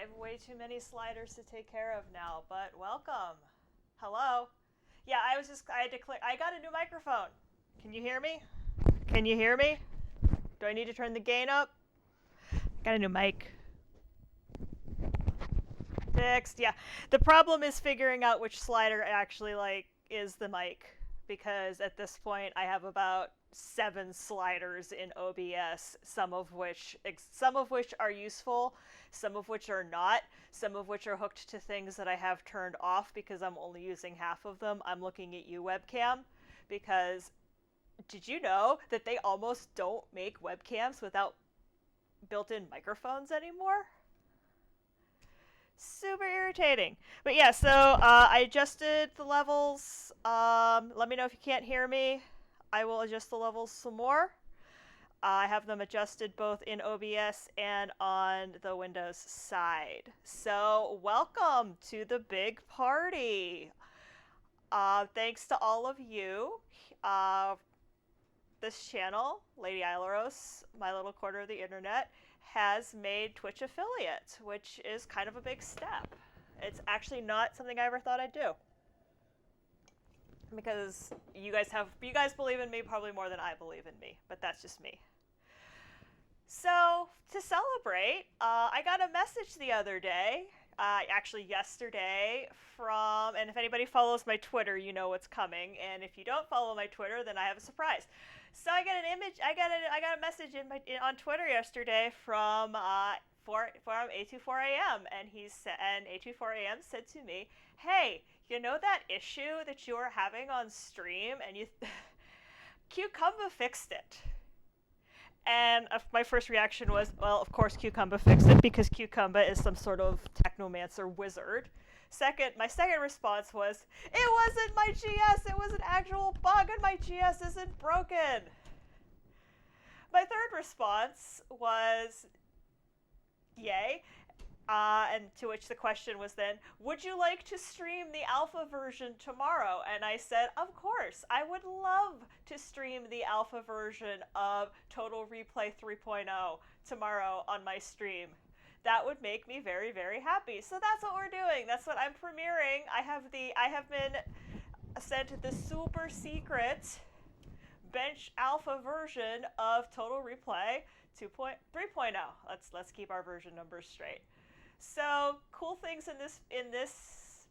have way too many sliders to take care of now, but welcome. Hello. Yeah, I had to click. I got a new microphone. Can you hear me? Can you hear me? Do I need to turn the gain up? Got a new mic. Fixed. Yeah. The problem is figuring out which slider actually is the mic, because at this point I have about 7 sliders in OBS, some of which are useful, some of which are not, some of which are hooked to things that I have turned off because I'm only using half of them. I'm looking at you, webcam, because did you know that they almost don't make webcams without built-in microphones anymore? Super irritating. But yeah, so I adjusted the levels. Let me know if you can't hear me. I will adjust the levels some more. I have them adjusted both in OBS and on the Windows side. So welcome to the big party. Thanks to all of you. This channel, Lady Aileros, my little corner of the internet, has made Twitch affiliate, which is kind of a big step. It's actually not something I ever thought I'd do, because you guys believe in me probably more than I believe in me, but that's just me. So to celebrate, I got a message the other day, actually yesterday, and if anybody follows my Twitter, you know what's coming, and if you don't follow my Twitter, then I have a surprise. So I got a message on Twitter yesterday from A24AM, and A24AM said to me, "Hey, you know that issue that you were having on stream, and Cucumba fixed it." And my first reaction was, well, of course Cucumba fixed it, because Cucumba is some sort of technomancer wizard. My second response was, it wasn't my GS, it was an actual bug, and my GS isn't broken. My third response was, yay. And to which the question was then, would you like to stream the alpha version tomorrow? And I said, of course, I would love to stream the alpha version of Total Replay 3.0 tomorrow on my stream. That would make me very, very happy. So that's what we're doing. That's what I'm premiering. I have been sent the super secret bench alpha version of Total Replay 3.0. Let's keep our version numbers straight. So cool things in this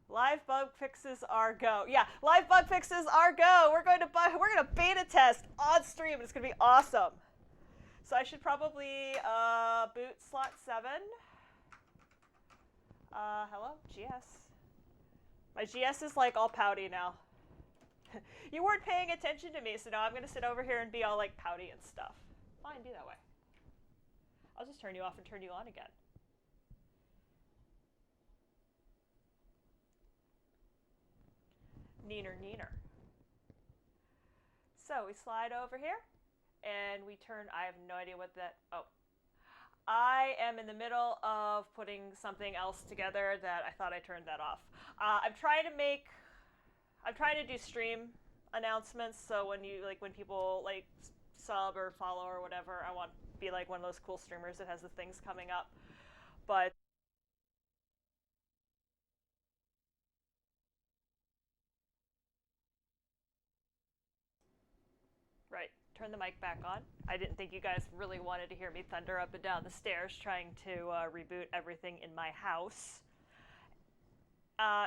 live bug fixes are go. Yeah, live bug fixes are go. We're gonna beta test on stream. It's gonna be awesome. So I should probably boot slot 7. Hello, GS. My GS is like all pouty now. You weren't paying attention to me, so now I'm gonna sit over here and be all like pouty and stuff. Fine, be that way. I'll just turn you off and turn you on again. Neener. So we slide over here, and we turn, I have no idea what that, oh. I am in the middle of putting something else together that I thought I turned that off. I'm trying to do stream announcements, so when people sub or follow or whatever, I want to be like one of those cool streamers that has the things coming up. But right, turn the mic back on. I didn't think you guys really wanted to hear me thunder up and down the stairs trying to reboot everything in my house.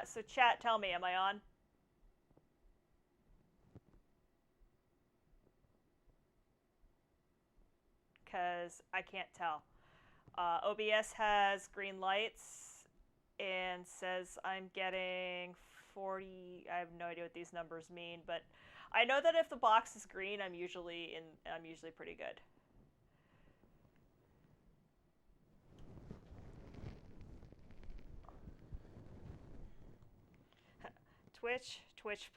So chat, tell me, am I on? Because I can't tell. OBS has green lights and says I'm getting 40. I have no idea what these numbers mean, but I know that if the box is green, I'm usually pretty good. Twitch,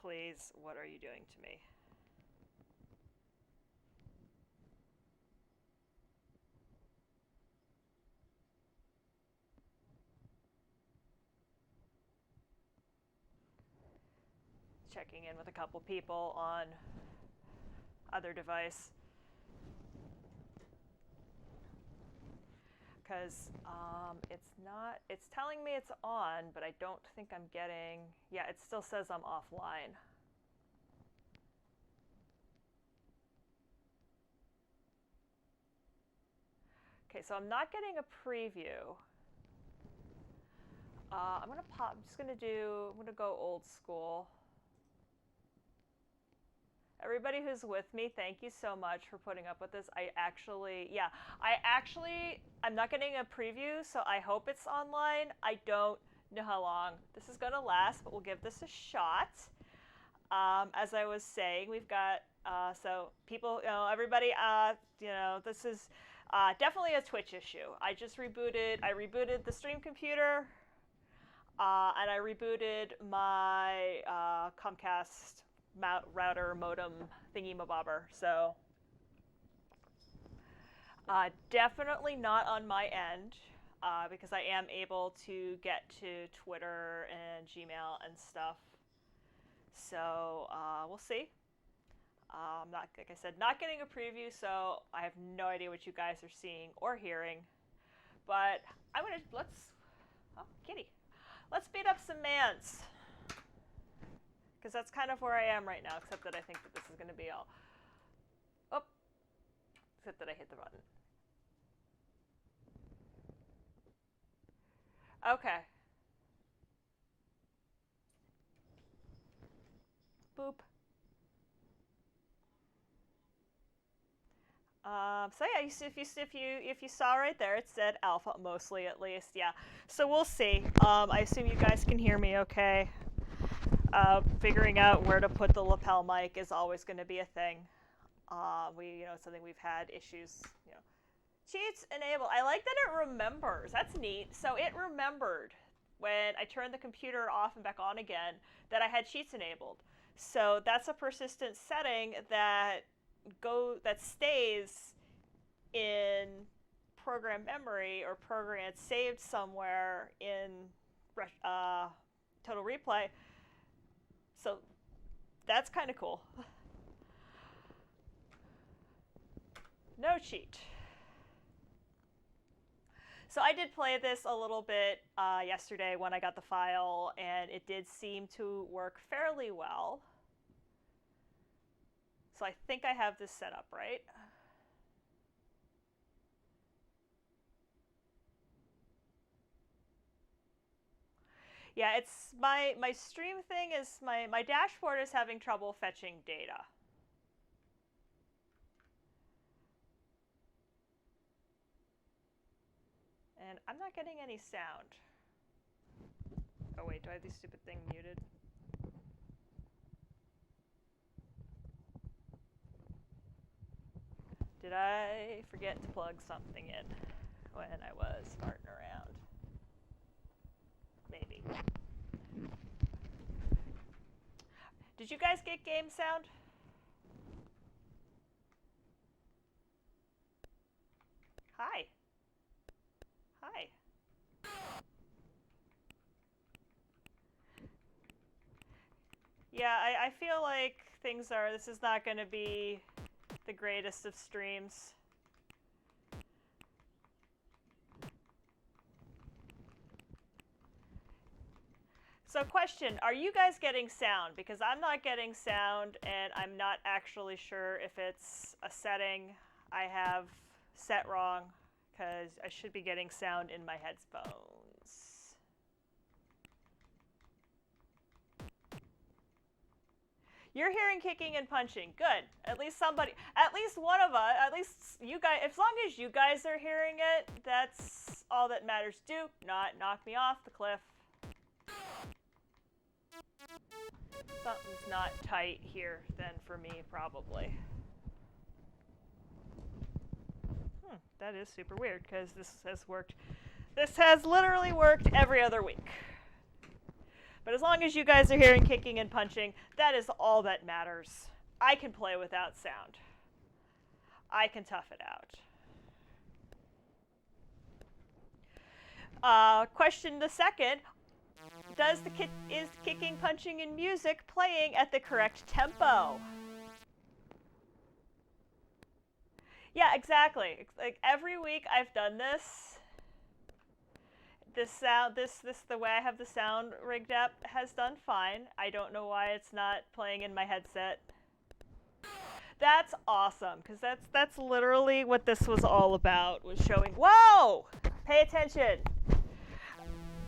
please. What are you doing to me? Checking in with a couple people on other device. because it's not, it's telling me it's on, but I don't think I'm getting, yeah, it still says I'm offline. Okay, so I'm not getting a preview. I'm gonna go old school. Everybody who's with me, thank you so much for putting up with this. I'm not getting a preview, so I hope it's online. I don't know how long this is gonna last, but we'll give this a shot. As I was saying, we've got, so people, everybody, this is definitely a Twitch issue. I rebooted the stream computer, and I rebooted my Comcast router modem thingy-mabobber. So definitely not on my end, because I am able to get to Twitter and Gmail and stuff. So we'll see. Not, like I said, not getting a preview, so I have no idea what you guys are seeing or hearing. But kitty. Let's beat up some mans. Because that's kind of where I am right now, except that I think that this is going to be all... Oh. Except that I hit the button. Okay. Boop. So yeah, if you saw right there, it said alpha, mostly at least. Yeah. So we'll see. I assume you guys can hear me okay. Figuring out where to put the lapel mic is always going to be a thing. It's something we've had issues. Cheats enabled. I like that it remembers. That's neat. So it remembered when I turned the computer off and back on again that I had cheats enabled. So that's a persistent setting that stays in program memory or program it's saved somewhere in Total Replay. So that's kind of cool. No cheat. So I did play this a little bit yesterday when I got the file, and it did seem to work fairly well. So I think I have this set up right. Yeah, it's my stream thing is my dashboard is having trouble fetching data. And I'm not getting any sound. Oh wait, do I have this stupid thing muted? Did I forget to plug something in when I was farting around? Maybe. Did you guys get game sound? Hi. Hi. Yeah, I feel like this is not going to be the greatest of streams. So question, are you guys getting sound? Because I'm not getting sound, and I'm not actually sure if it's a setting I have set wrong, because I should be getting sound in my headphones. You're hearing kicking and punching. Good. At least one of us, at least you guys, as long as you guys are hearing it, that's all that matters. Do not knock me off the cliff. Something's not tight here then for me, probably. That is super weird, because this has literally worked every other week. But as long as you guys are hearing kicking and punching, that is all that matters. I can play without sound. I can tough it out. Question the second. Is kicking, punching, and music playing at the correct tempo? Yeah, exactly. Like every week I've done this, the way I have the sound rigged up has done fine. I don't know why it's not playing in my headset. That's awesome, because that's literally what this was all about, was showing, whoa! Pay attention!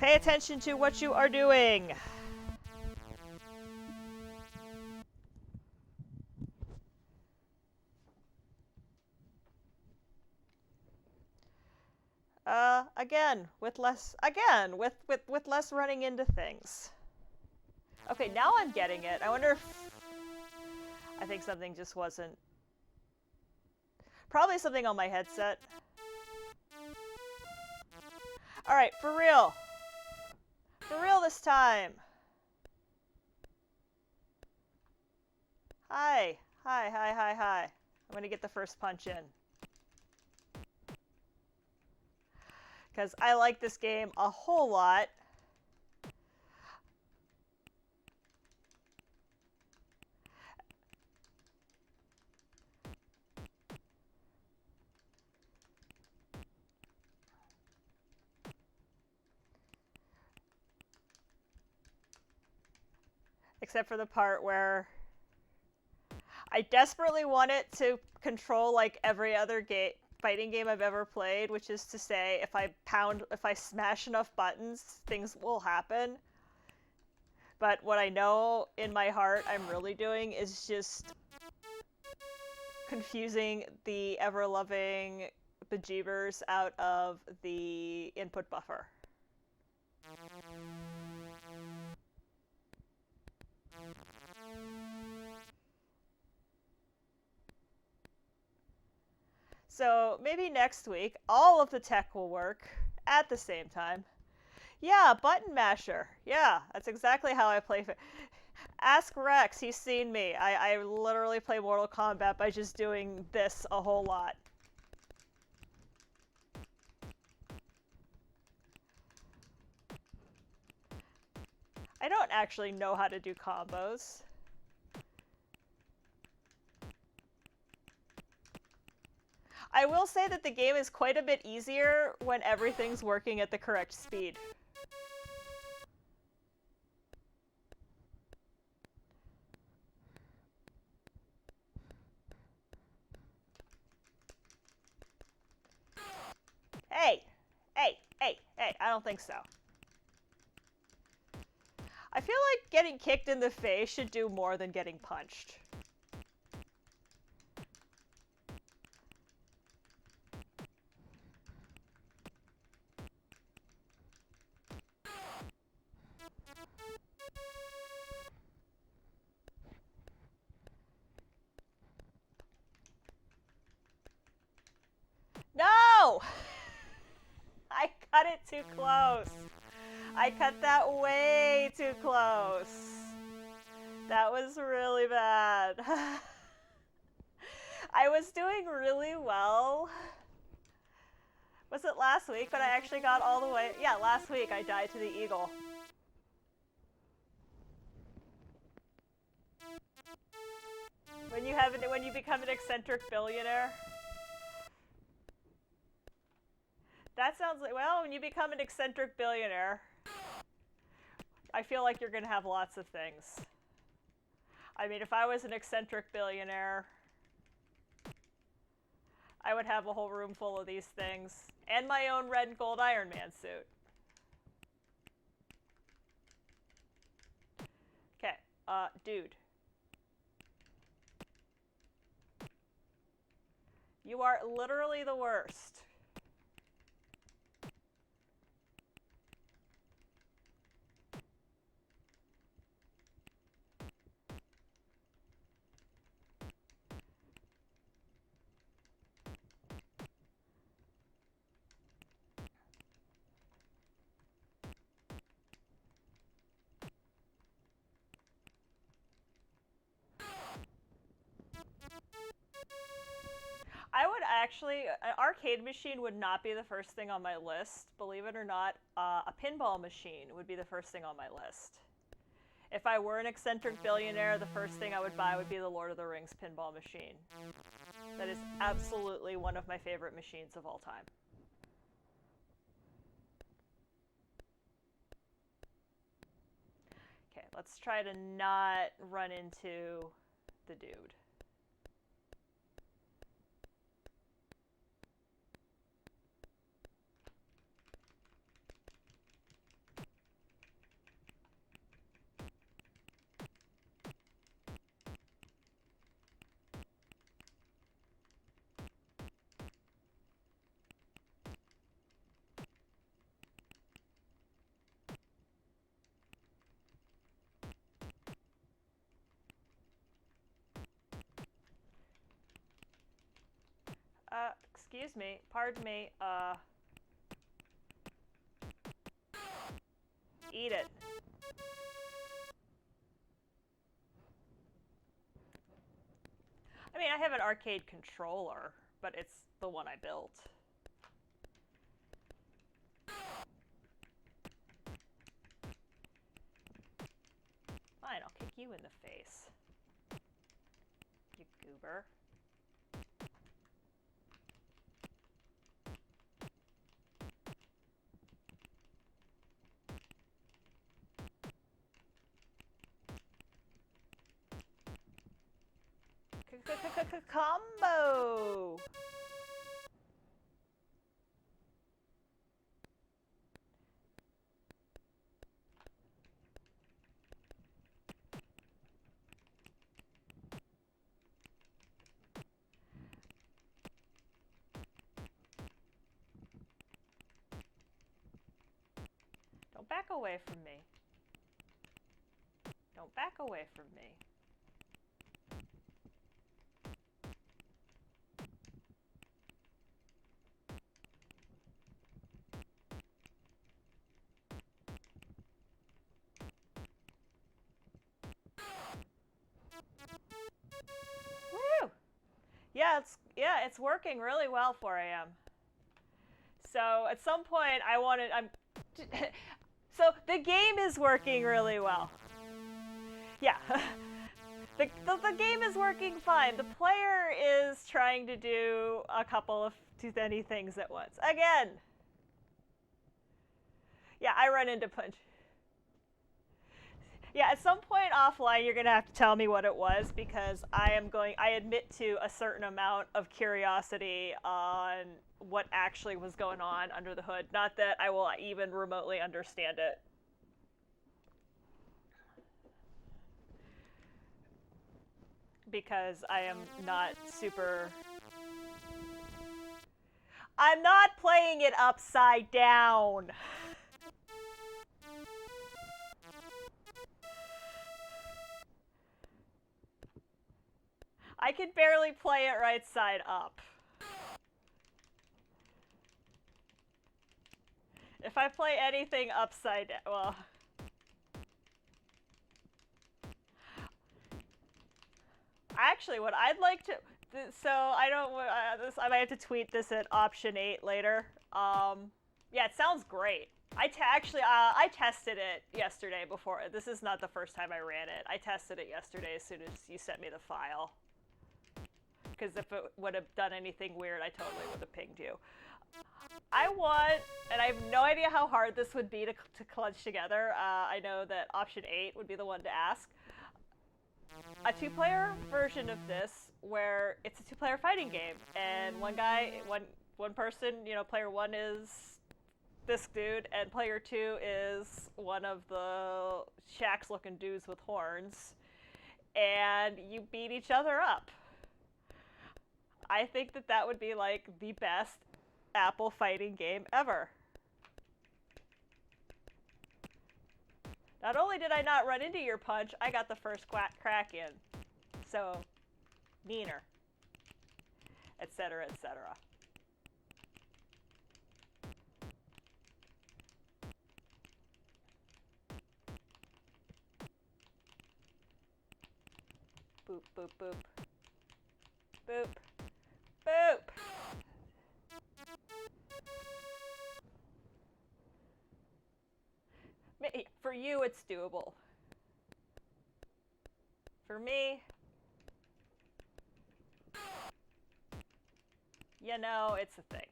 Pay attention to what you are doing! With less running into things. Okay, now I'm getting it. I wonder if... I think something just wasn't... Probably something on my headset. Alright, for real. For real this time. Hi. Hi. I'm gonna get the first punch in. Because I like this game a whole lot. Except for the part where I desperately want it to control like every other fighting game I've ever played, which is to say, if I smash enough buttons, things will happen. But what I know in my heart I'm really doing is just confusing the ever-loving bejeebers out of the input buffer. So maybe next week, all of the tech will work at the same time. Yeah, button masher. Yeah, that's exactly how I play. Ask Rex, he's seen me. I literally play Mortal Kombat by just doing this a whole lot. I don't actually know how to do combos. I will say that the game is quite a bit easier when everything's working at the correct speed. Hey, I don't think so. I feel like getting kicked in the face should do more than getting punched. No! I cut it too close. I cut that way too close. That was really bad. I was doing really well. Was it last week when I actually got all the way? Yeah, last week I died to the eagle. When you become an eccentric billionaire. That sounds like, well, when you become an eccentric billionaire, I feel like you're going to have lots of things. I mean, if I was an eccentric billionaire, I would have a whole room full of these things. And my own red and gold Iron Man suit. Okay, dude. You are literally the worst. I would actually, an arcade machine would not be the first thing on my list. Believe it or not, a pinball machine would be the first thing on my list. If I were an eccentric billionaire, the first thing I would buy would be the Lord of the Rings pinball machine. That is absolutely one of my favorite machines of all time. let's try to not run into the dude. Excuse me, pardon me, eat it. I mean, I have an arcade controller, but it's the one I built. Fine, I'll kick you in the face. You goober. Combo! Don't back away from me. Don't back away from me. Woo! Yeah, it's working really well for AM. So at some point so the game is working really well. Yeah. The game is working fine. The player is trying to do a couple of too many things at once. Again. Yeah, I run into punch. Yeah, at some point offline, you're going to have to tell me what it was, because I admit to a certain amount of curiosity on what actually was going on under the hood. Not that I will even remotely understand it. Because I am not super... I'm not playing it upside down. I can barely play it right side up. If I play anything upside down, well... Actually, what I'd like to... So, I don't... I might have to tweet this at option 8 later. Yeah, it sounds great. I tested it yesterday before. This is not the first time I ran it. I tested it yesterday as soon as you sent me the file. Because if it would have done anything weird, I totally would have pinged you. I want, and I have no idea how hard this would be to clutch together. I know that option 8 would be the one to ask. A 2-player version of this where it's a 2-player fighting game, and one person, player 1 is this dude, and player 2 is one of the Shaxx-looking dudes with horns, and you beat each other up. I think that would be like the best Apple fighting game ever. Not only did I not run into your punch, I got the first crack in. So, neener. Etc., etc. Boop, boop, boop. Boop. Boop! For you, it's doable. For me, it's a thing.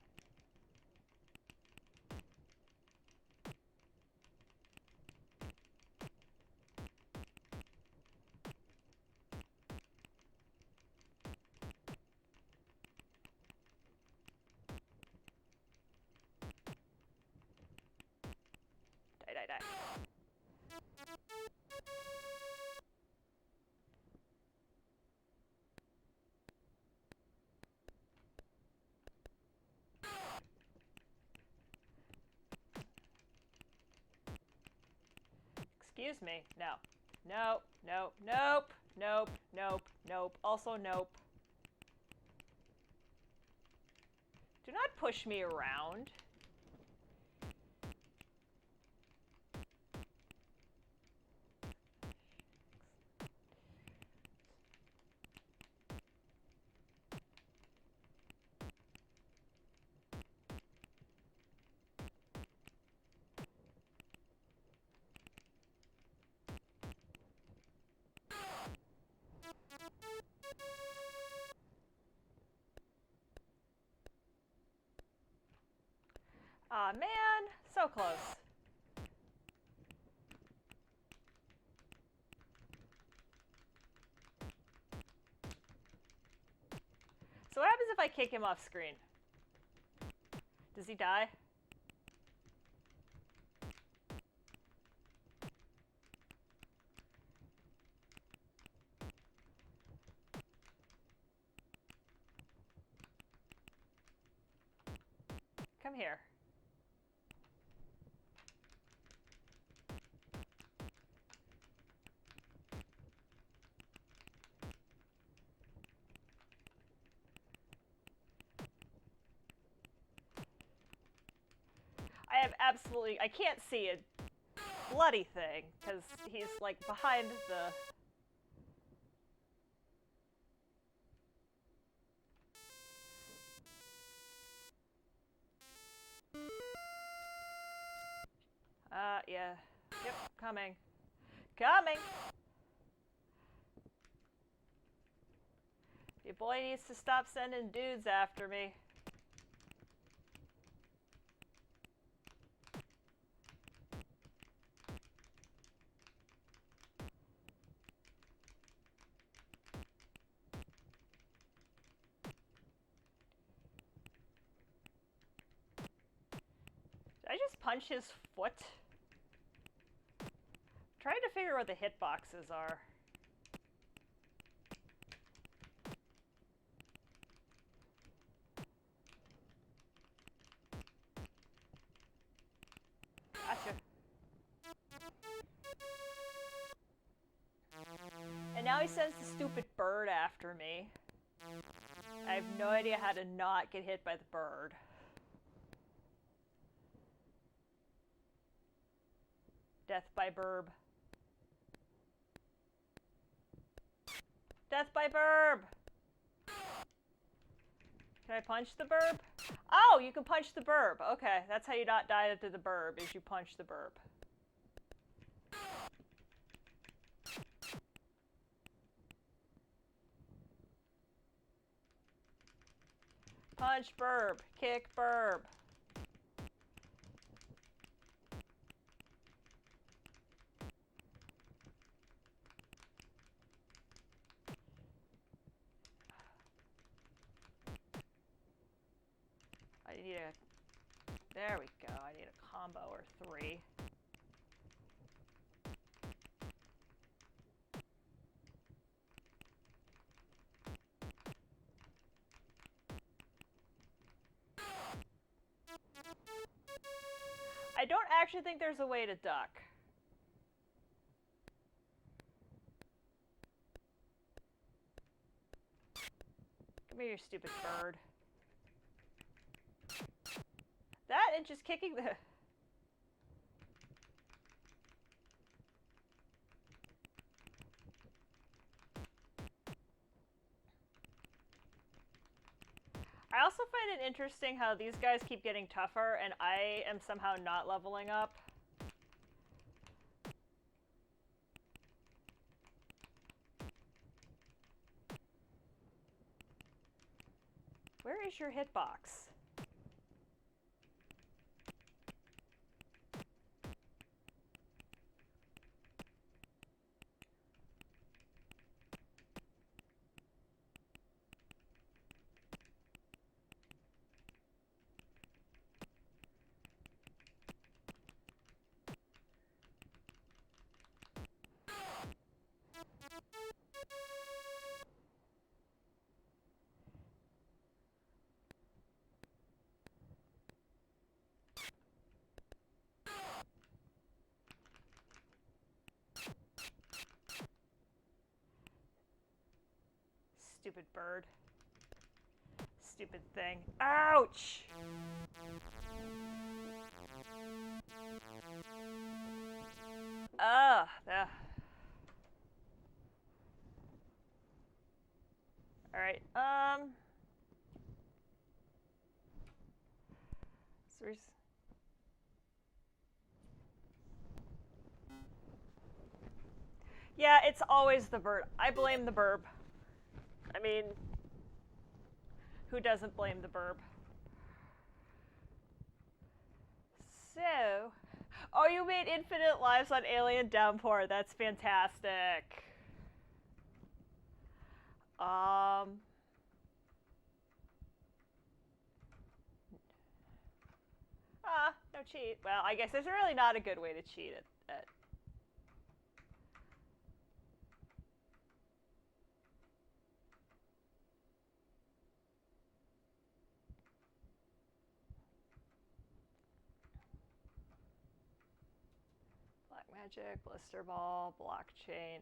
Excuse me. No. Nope. Nope. Nope. Nope. Nope. Nope. Also nope. Do not push me around. Aw, man. So close. So what happens if I kick him off screen? Does he die? Come here. I can't see a bloody thing, because he's, like, behind the... Yeah. Yep, coming. Coming! Your boy needs to stop sending dudes after me. Did I just punch his foot? I'm trying to figure what the hitboxes are. Gotcha. And now he sends the stupid bird after me. I have no idea how to not get hit by the bird. Death by burb. Death by burb! Can I punch the burb? Oh, you can punch the burb. Okay, that's how you not die to the burb, is you punch the burb. Punch burb. Kick burb. I need a... There we go. I need a combo or 3. I don't actually think there's a way to duck. Come here, you stupid bird. That and just kicking the... I also find it interesting how these guys keep getting tougher and I am somehow not leveling up. Where is your hitbox? Stupid bird. Stupid thing. Ouch! Ugh. Alright, so yeah, it's always the bird. I blame the burb. I mean, who doesn't blame the burb? So, oh, you made infinite lives on Alien Downpour. That's fantastic. No cheat. Well, I guess there's really not a good way to cheat at Black Magic, Blister Ball, Blockchain.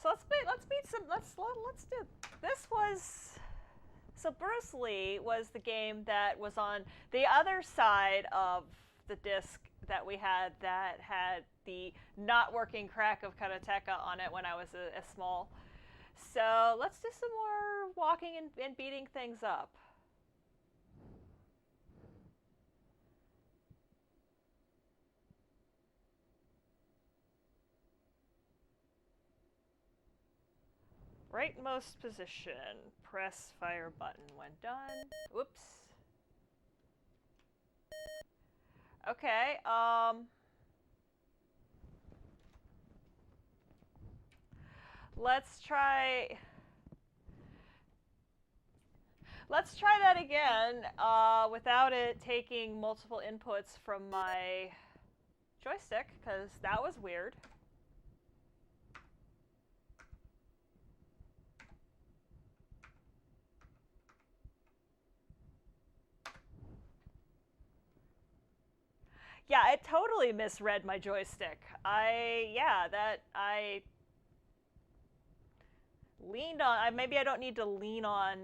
So let's do. This was, so Bruce Lee was the game that was on the other side of the disc that we had that had the not working crack of Karateka on it when I was a small. So let's do some more walking and beating things up. Rightmost position. Press fire button when done. Whoops. Okay, let's try that again, without it taking multiple inputs from my joystick, because that was weird. Yeah, it totally misread my joystick. I leaned on, maybe I don't need to lean on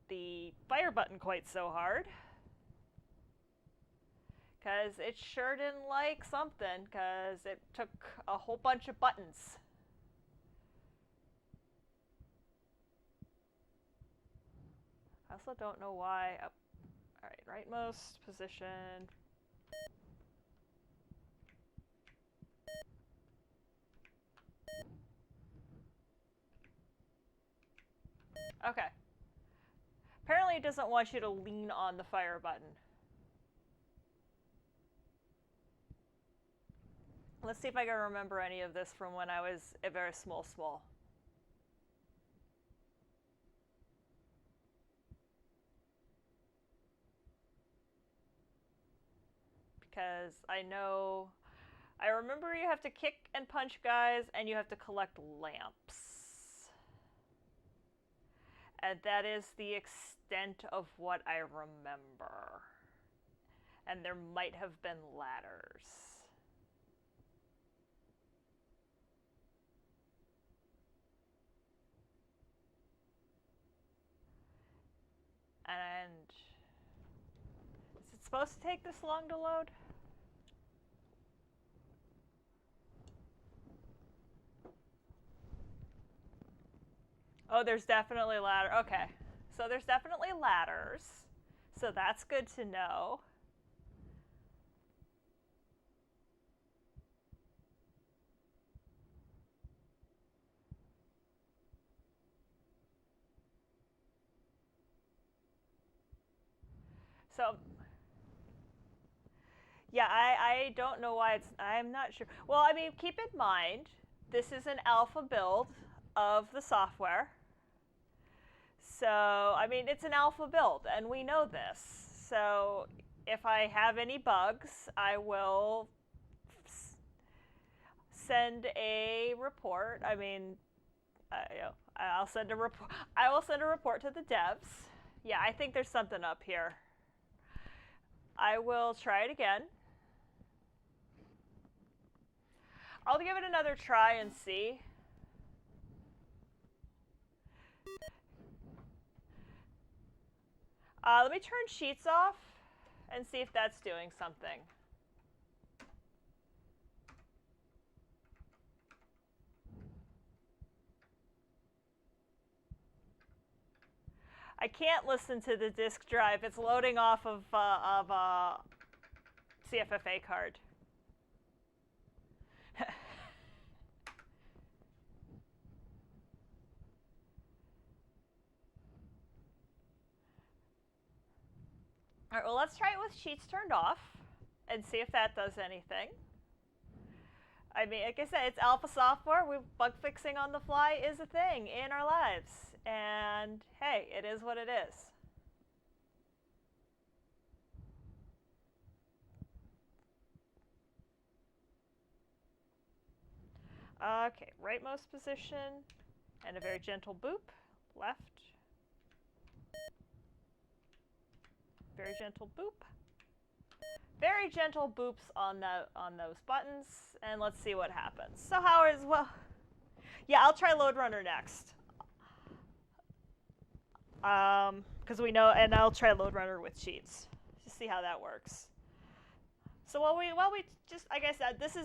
the fire button quite so hard. Because it sure didn't like something, because it took a whole bunch of buttons. I also don't know why. Oh, alright, rightmost position. Okay. Apparently it doesn't want you to lean on the fire button. Let's see if I can remember any of this from when I was a very small. Because I remember you have to kick and punch guys, and you have to collect lamps. And that is the extent of what I remember. And there might have been ladders. And is it supposed to take this long to load? Oh, there's definitely ladder. Okay. So there's definitely ladders. So that's good to know. So, yeah, I don't know why I'm not sure. Well, I mean, keep in mind, this is an alpha build of the software. So, I mean, it's an alpha build, and we know this. So, if I have any bugs, I will send a report. I mean, I'll send a report. I will send a report to the devs. Yeah, I think there's something up here. I will try it again. I'll give it another try and see. Let me turn sheets off and see if that's doing something. I can't listen to the disk drive. It's loading off of CFFA card. All right, well, let's try it with sheets turned off and see if that does anything. I mean, like I said, it's alpha software. Bug fixing on the fly is a thing in our lives. And hey, it is what it is. Okay, rightmost position, and a very gentle boop. Left. Very gentle boop. Very gentle boops on those buttons, and let's see what happens. So how is, well, yeah, I'll try Load Runner next. Because we know, and I'll try Load Runner with cheats to see how that works. So while we just, like I said, this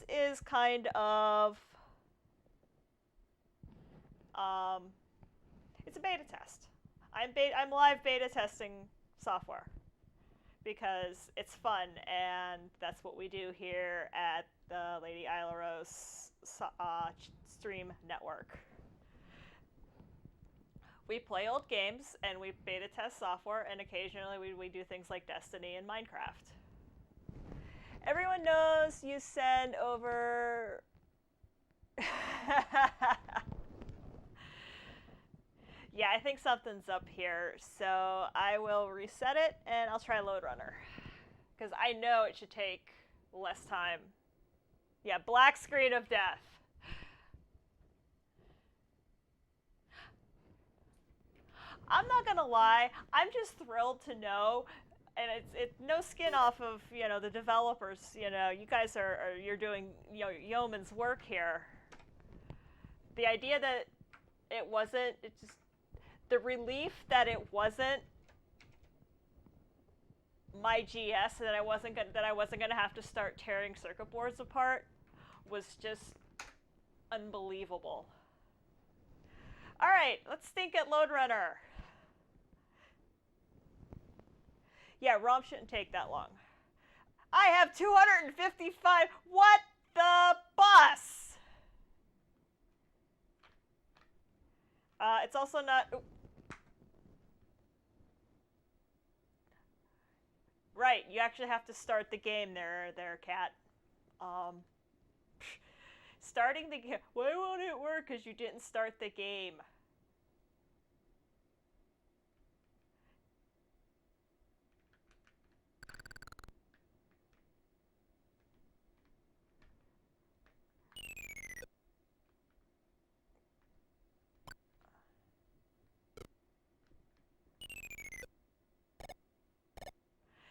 is kind of it's a beta test. I'm live beta testing software because it's fun, and that's what we do here at the Lady Aileros Stream Network. We play old games, and we beta test software, and occasionally we do things like Destiny and Minecraft. Everyone knows you send over... Yeah, I think something's up here, so I will reset it, and I'll try Load Runner. Because I know it should take less time. Yeah, black screen of death. I'm not gonna lie, I'm just thrilled to know, and it's no skin off of, you know, the developers, you know, you guys you're doing, you know, yeoman's work here. The idea that it wasn't, it just, the relief that it wasn't my GS, that I wasn't gonna have to start tearing circuit boards apart, was just unbelievable. All right, let's think at Load Runner. Yeah, ROM shouldn't take that long. I have 255. What the bus? It's also not. Ooh. Right, you actually have to start the game there, cat. Starting the game. Why won't it work? Because you didn't start the game.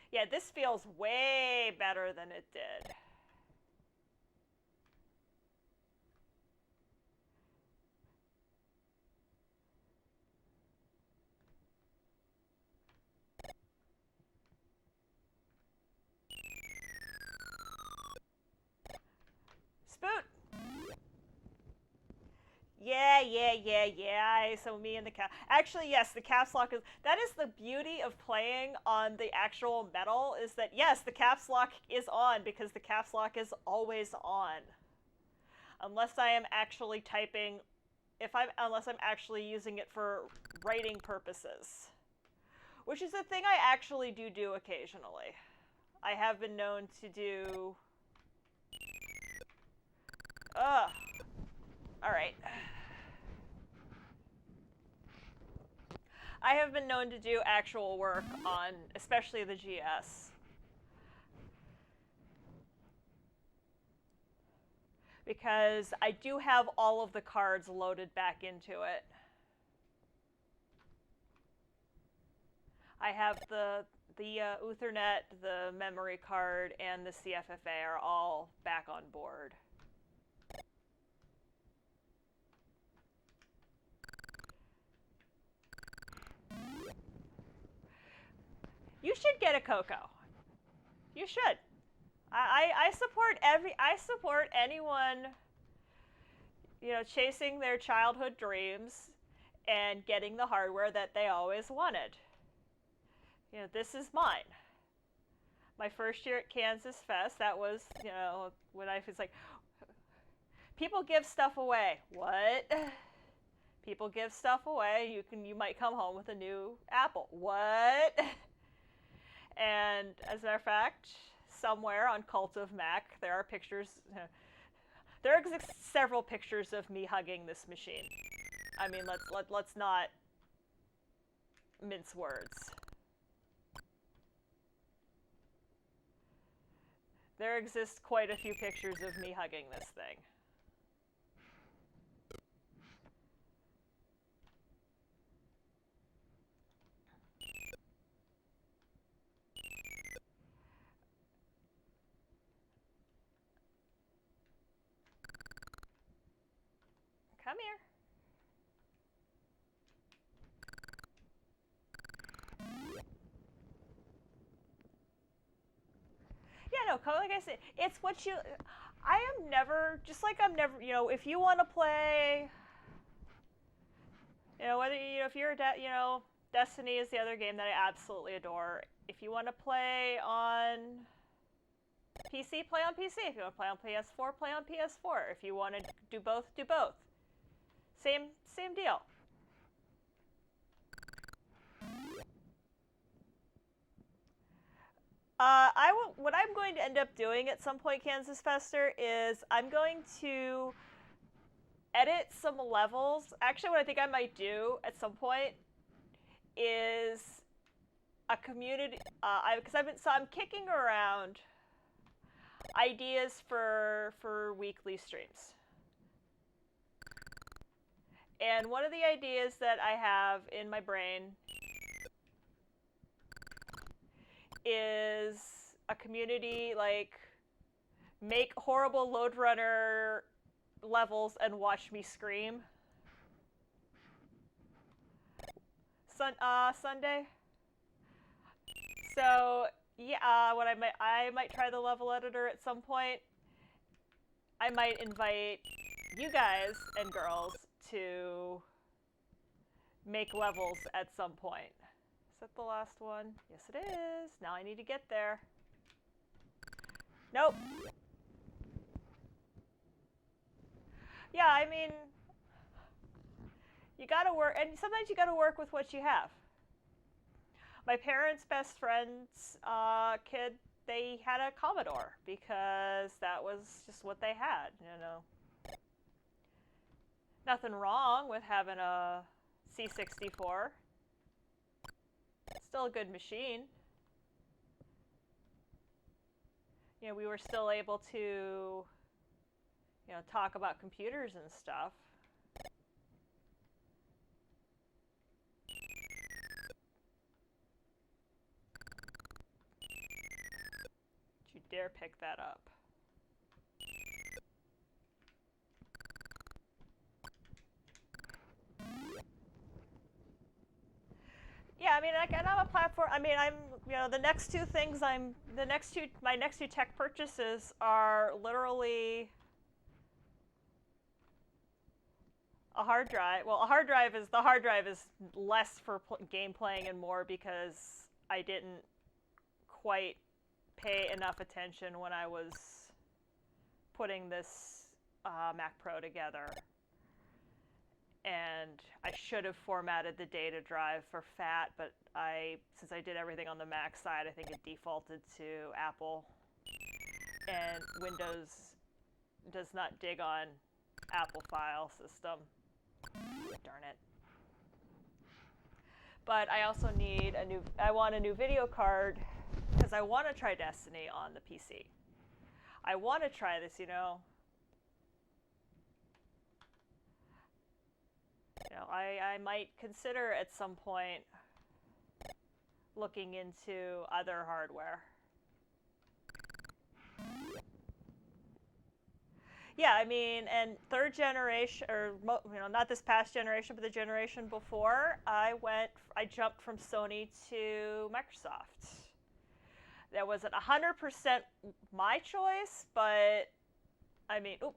Yeah, this feels way better than it did. Spoot! Yeah. So me and the cap. Actually, yes, the caps lock is. That is the beauty of playing on the actual metal, is that yes, the caps lock is on because the caps lock is always on. Unless I am actually typing, unless I'm actually using it for writing purposes, which is a thing I actually do occasionally. I have been known to do. Ugh. All right. I have been known to do actual work on, especially the GS. Because I do have all of the cards loaded back into it. I have the Ethernet, the memory card, and the CFFA are all back on board. You should get a Coco. You should. I support I support anyone, chasing their childhood dreams and getting the hardware that they always wanted. This is mine. My first year at Kansas Fest, that was, when I was like, people give stuff away. What? People give stuff away. You might come home with a new Apple. What? And as a matter of fact, somewhere on Cult of Mac, there are pictures. There exist several pictures of me hugging this machine. I mean, let's not mince words. There exist quite a few pictures of me hugging this thing. Come here. Yeah, no, like I said, it's what you. I am never, just like I'm never, if you want to play, whether, if you're, Destiny is the other game that I absolutely adore. If you want to play on PC, play on PC. If you want to play on PS4, play on PS4. If you want to do both, do both. Same deal. What I'm going to end up doing at some point, Kansas Fester, is I'm going to edit some levels. Actually, what I think I might do at some point is a community. I'm kicking around ideas for weekly streams. And one of the ideas that I have in my brain is a community, like, make horrible Lode Runner levels and watch me scream. Sunday. So yeah, what I might try the level editor at some point. I might invite you guys and girls to make levels at some point. Is that the last one? Yes, it is. Now I need to get there. Nope. Yeah, I mean, you gotta work, and sometimes you gotta work with what you have. My parents' best friend's kid, they had a Commodore because that was just what they had, Nothing wrong with having a C64. Still a good machine. We were still able to, talk about computers and stuff. Don't you dare pick that up. Yeah, I mean, I'm a platform. I mean, I'm, the next two things my next two tech purchases are literally a hard drive. Well, the hard drive is less for game playing and more because I didn't quite pay enough attention when I was putting this Mac Pro together. And I should have formatted the data drive for FAT, but since I did everything on the Mac side, I think it defaulted to Apple. And Windows does not dig on Apple file system. Darn it. But I also need I want a new video card because I want to try Destiny on the PC. I want to try this, I might consider at some point looking into other hardware. Yeah, I mean, and third generation, or not this past generation, but the generation before, I jumped from Sony to Microsoft. That wasn't 100% my choice, but I mean, oop,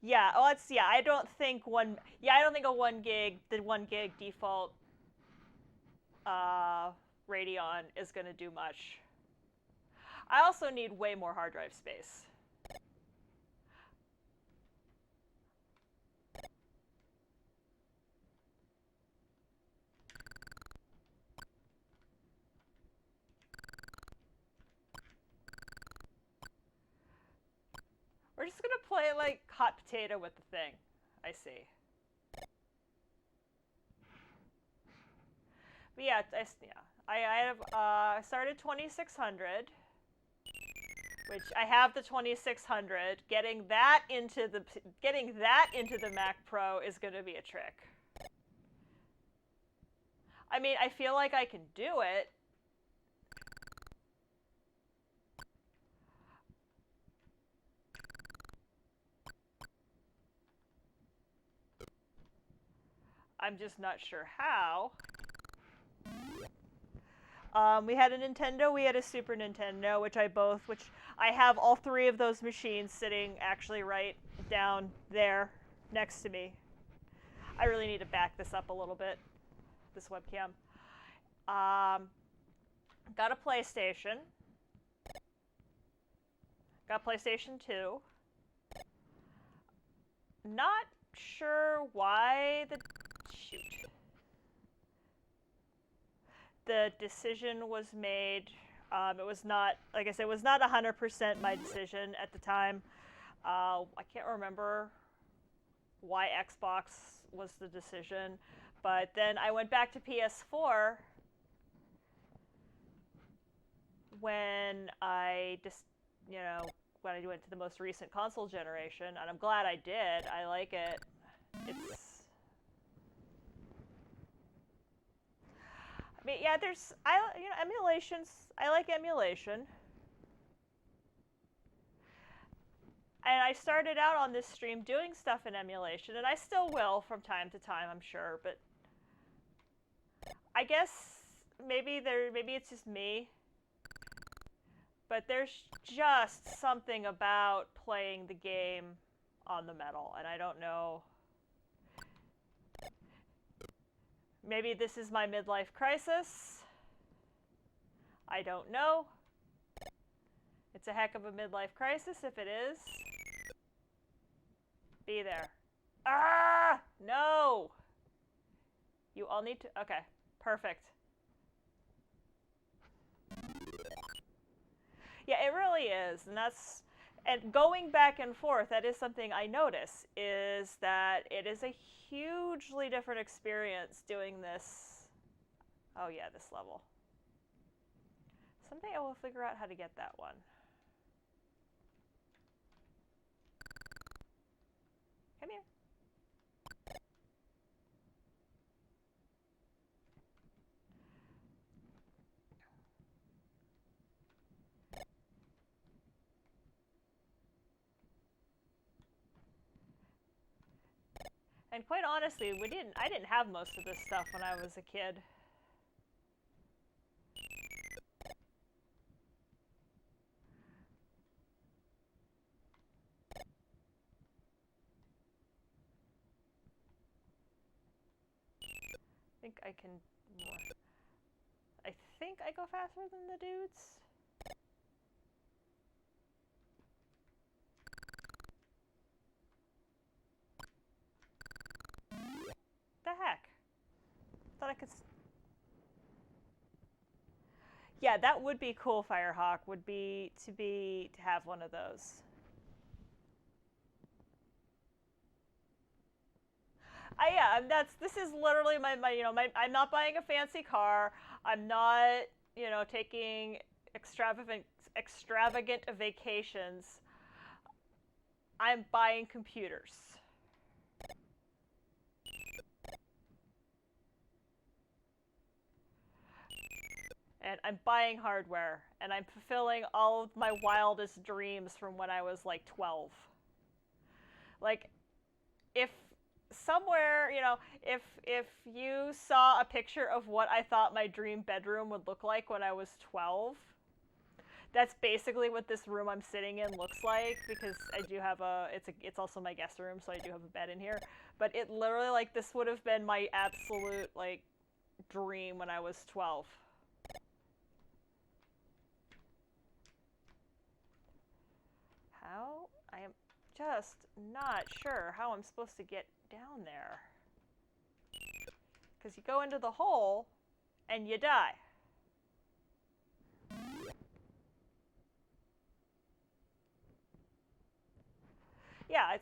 yeah. Oh, it's yeah. I don't think one. Yeah, I don't think the 1 gig default uh, Radeon is going to do much. I also need way more hard drive space. We're just gonna play like hot potato with the thing. I see. But yeah, I have started 2600, which I have the 2600. Getting that into the Mac Pro is gonna be a trick. I mean, I feel like I can do it. I'm just not sure how. We had a Nintendo, we had a Super Nintendo, which I have all three of those machines sitting actually right down there next to me. I really need to back this up a little bit, this webcam. Got a PlayStation. Got PlayStation 2. Not sure why the decision was made. It was not, like I said, it was not 100% my decision at the time. I can't remember why Xbox was the decision, but then I went back to PS4 when I just, when I went to the most recent console generation, and I'm glad I did. I like it. It's, I mean, yeah, emulations. I like emulation. And I started out on this stream doing stuff in emulation, and I still will from time to time, I'm sure, but I guess maybe it's just me. But there's just something about playing the game on the metal, and I don't know. Maybe this is my midlife crisis. I don't know. It's a heck of a midlife crisis if it is. Be there. Ah! No! You all need to... Okay. Perfect. Yeah, it really is. And going back and forth, that is something I notice, is that it is a hugely different experience doing this. Oh yeah, this level. Someday I will figure out how to get that one. Come here. And quite honestly, I didn't have most of this stuff when I was a kid. I think I go faster than the dudes. The heck? Thought I could. Yeah, that would be cool. Firehawk would be to have one of those. This is literally my I'm not buying a fancy car. I'm not, taking extravagant vacations. I'm buying computers. and I'm buying hardware, and I'm fulfilling all of my wildest dreams from when I was like 12. Like, if somewhere, if you saw a picture of what I thought my dream bedroom would look like when I was 12, that's basically what this room I'm sitting in looks like, because I do have it's also my guest room, so I do have a bed in here. But it literally, like, this would have been my absolute, like, dream when I was 12. How? I am just not sure how I'm supposed to get down there. Because you go into the hole, and you die. Yeah,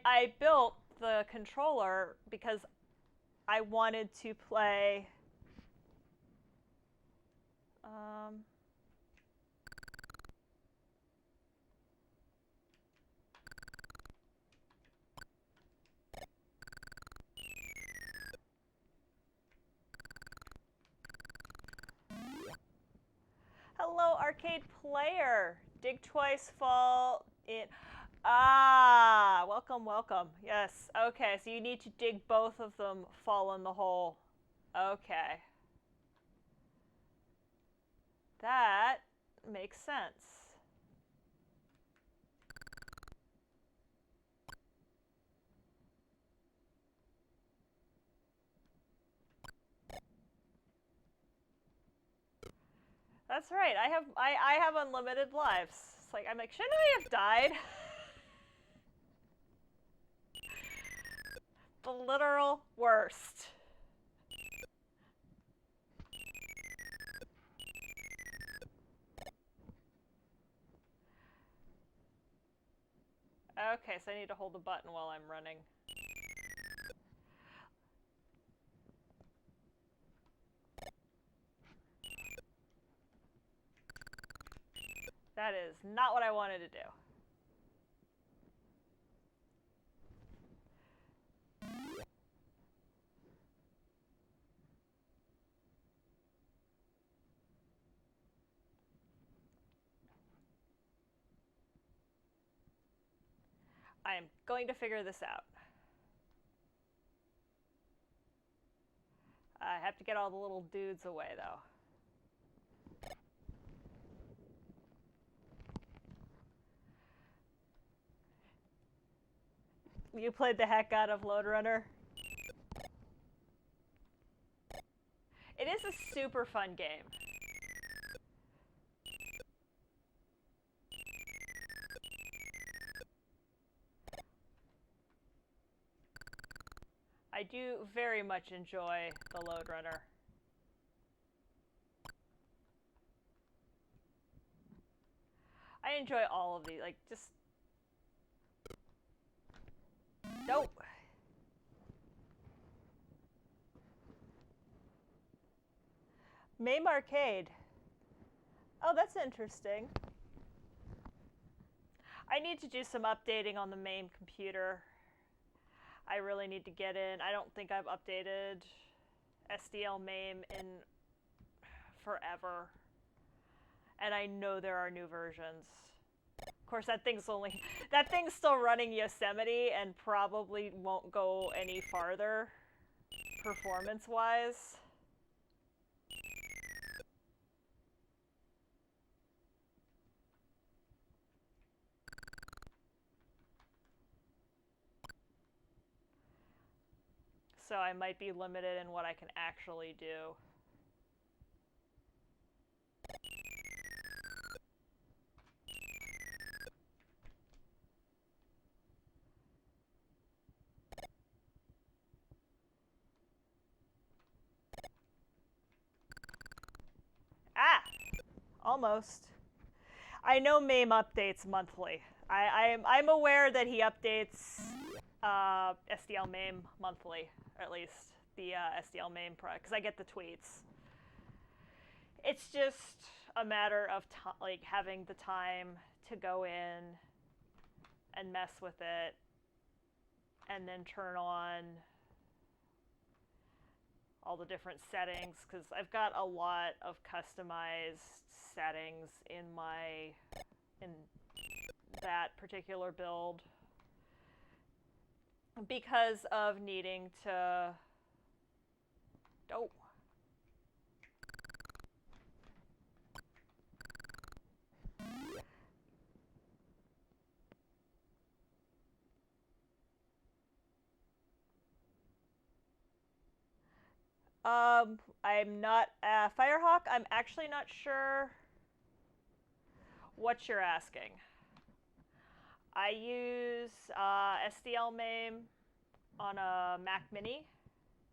I built the controller because I wanted to play, um, hello, arcade player. Dig twice, fall in. Ah, welcome, welcome. Yes, okay, so you need to dig both of them, fall in the hole. Okay. That makes sense. That's right. I have unlimited lives. It's like, I'm like, shouldn't I have died? The literal worst. Okay, so I need to hold the button while I'm running. That is not what I wanted to do. I am going to figure this out. I have to get all the little dudes away, though. You played the heck out of Lode Runner? It is a super fun game. I do very much enjoy the Lode Runner. I enjoy all of these, like, just... Nope. MAME Arcade. Oh, that's interesting. I need to do some updating on the MAME computer. I really need to get in. I don't think I've updated SDL MAME in forever. And I know there are new versions. Of course, that thing's still running Yosemite and probably won't go any farther performance-wise. So I might be limited in what I can actually do. Ah! Almost. I know MAME updates monthly. I'm aware that he updates SDL MAME monthly, or at least the SDL MAME product, because I get the tweets. It's just a matter of like having the time to go in and mess with it, and then turn on all the different settings, because I've got a lot of customized settings in that particular build because of needing to I'm not Firehawk. I'm actually not sure what you're asking. I use SDL MAME on a Mac Mini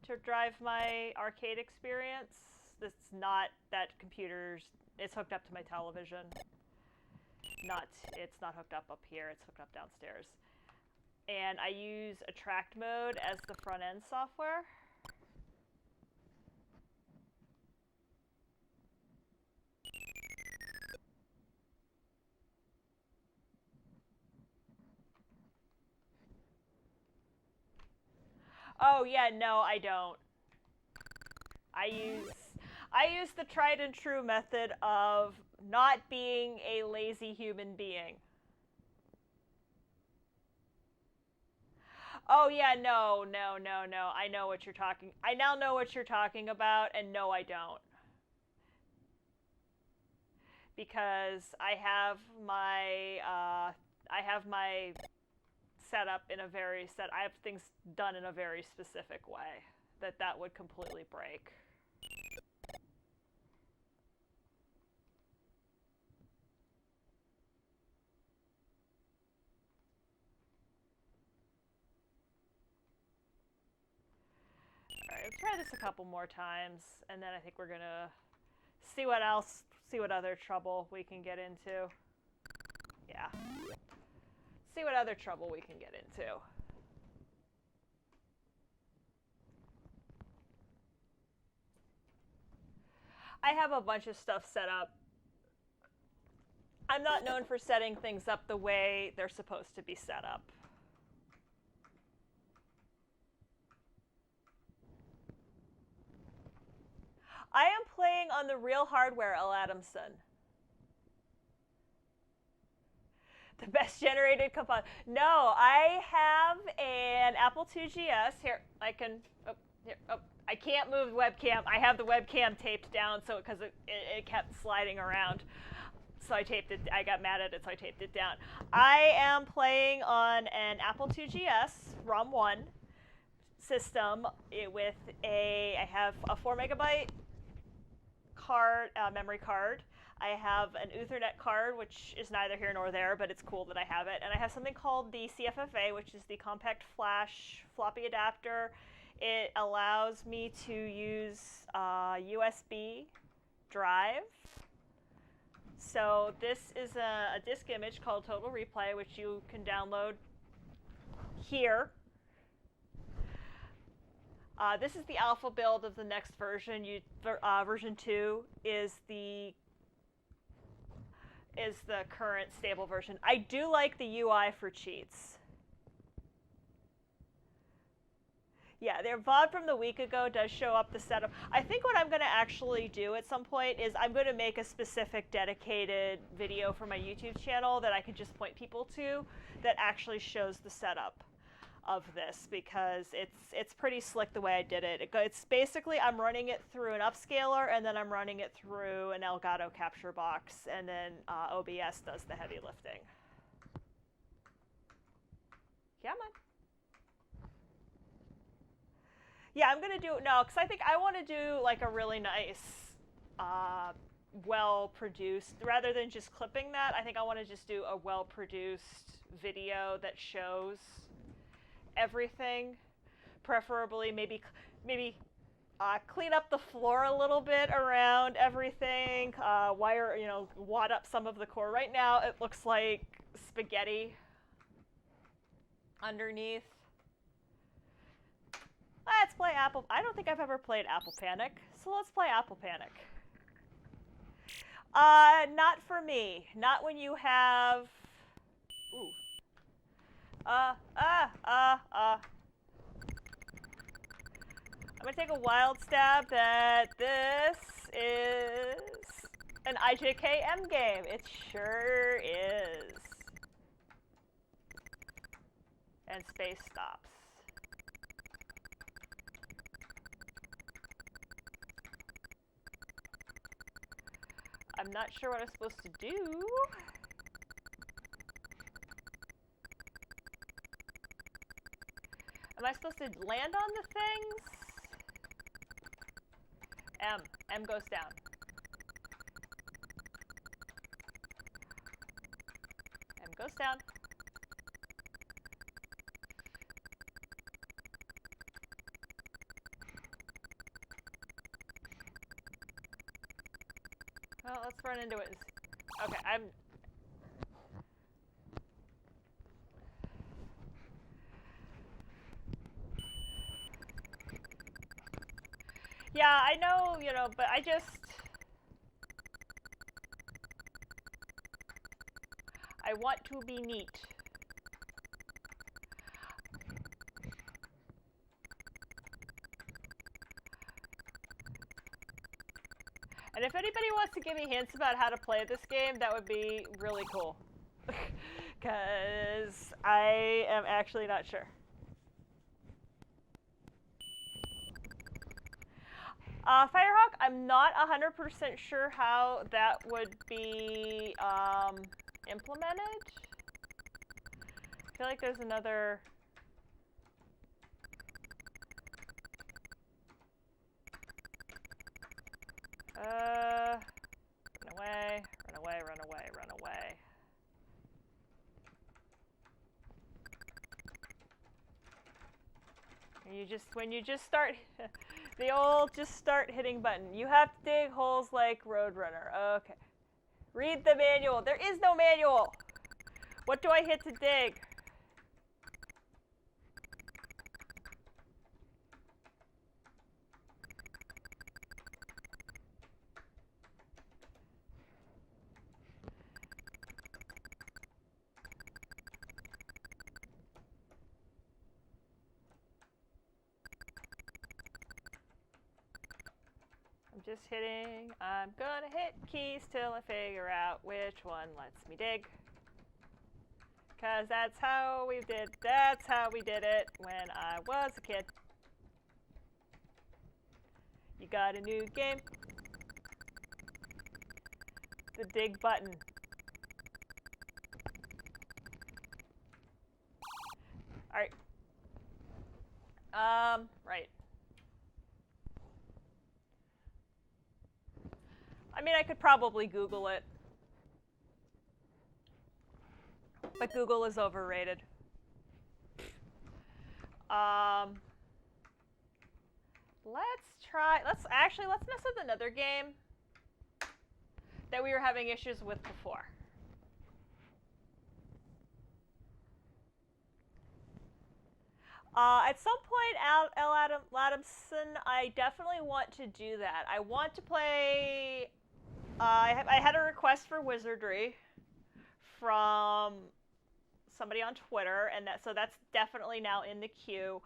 to drive my arcade experience. It's not that computer's. It's hooked up to my television. It's not hooked up here. It's hooked up downstairs. And I use Attract Mode as the front end software. Oh yeah, no, I don't. I use the tried and true method of not being a lazy human being. Oh yeah, no. I know what you're talking. I now know what you're talking about, and no, I don't. Because I have my setup in a very I have things done in a very specific way that would completely break. Alright, let's try this a couple more times, and then I think we're gonna see what other trouble we can get into. Yeah. See what other trouble we can get into. I have a bunch of stuff set up. I'm not known for setting things up the way they're supposed to be set up. I am playing on the real hardware, L. Adamson. The best generated component. No, I have an Apple IIgs. Here, I can. Oh, here. Oh, I can't move the webcam. I have the webcam taped down, so because it kept sliding around. So I taped it. I got mad at it, so I taped it down. I am playing on an Apple IIgs ROM 1 system with I have a 4 megabyte card, memory card. I have an Ethernet card, which is neither here nor there, but it's cool that I have it. And I have something called the CFFA, which is the Compact Flash Floppy Adapter. It allows me to use a USB drive. So this is a disk image called Total Replay, which you can download here. This is the alpha build of the next version. Version 2 is the current stable version. I do like the UI for cheats. Yeah, their VOD from the week ago does show up the setup. I think what I'm going to actually do at some point is I'm going to make a specific dedicated video for my YouTube channel that I could just point people to that actually shows the setup of this, because it's pretty slick the way I did it. It's basically I'm running it through an upscaler, and then I'm running it through an Elgato capture box, and then OBS does the heavy lifting. Yeah, man. Yeah, I'm gonna do no, because I think I want to do like a really nice, well-produced, rather than just clipping that. I think I want to just do a well-produced video that shows everything, preferably maybe clean up the floor a little bit around everything, wad up some of the core. Right now it looks like spaghetti underneath. Let's play Apple. I don't think I've ever played Apple Panic, so let's play Apple Panic. Not for me. Not when you have... Ooh. I'm gonna gonna take a wild stab that this is an IJKM game. It sure is. And space stops. I'm not sure what I'm supposed to do. Am I supposed to land on the things? M goes down. M goes down. Well, let's run into it. Okay, yeah, I know, you know, but I want to be neat. And if anybody wants to give me hints about how to play this game, that would be really cool. Because I am actually not sure. Firehawk, I'm not 100% sure how that would be implemented. I feel like there's another... run away, run away, run away, run away. When you just start, the old just start hitting button. You have to dig holes like Roadrunner. Okay. Read the manual. There is no manual. What do I hit to dig? Just hitting. I'm gonna hit keys till I figure out which one lets me dig. Cause that's how we did it when I was a kid. You got a new game. The dig button. Alright. Right. I mean, I could probably Google it. But Google is overrated. Let's mess with another game that we were having issues with before. At some point, L. Adamson, I definitely want to do that. I want to play... I had a request for Wizardry from somebody on Twitter, and so that's definitely now in the queue.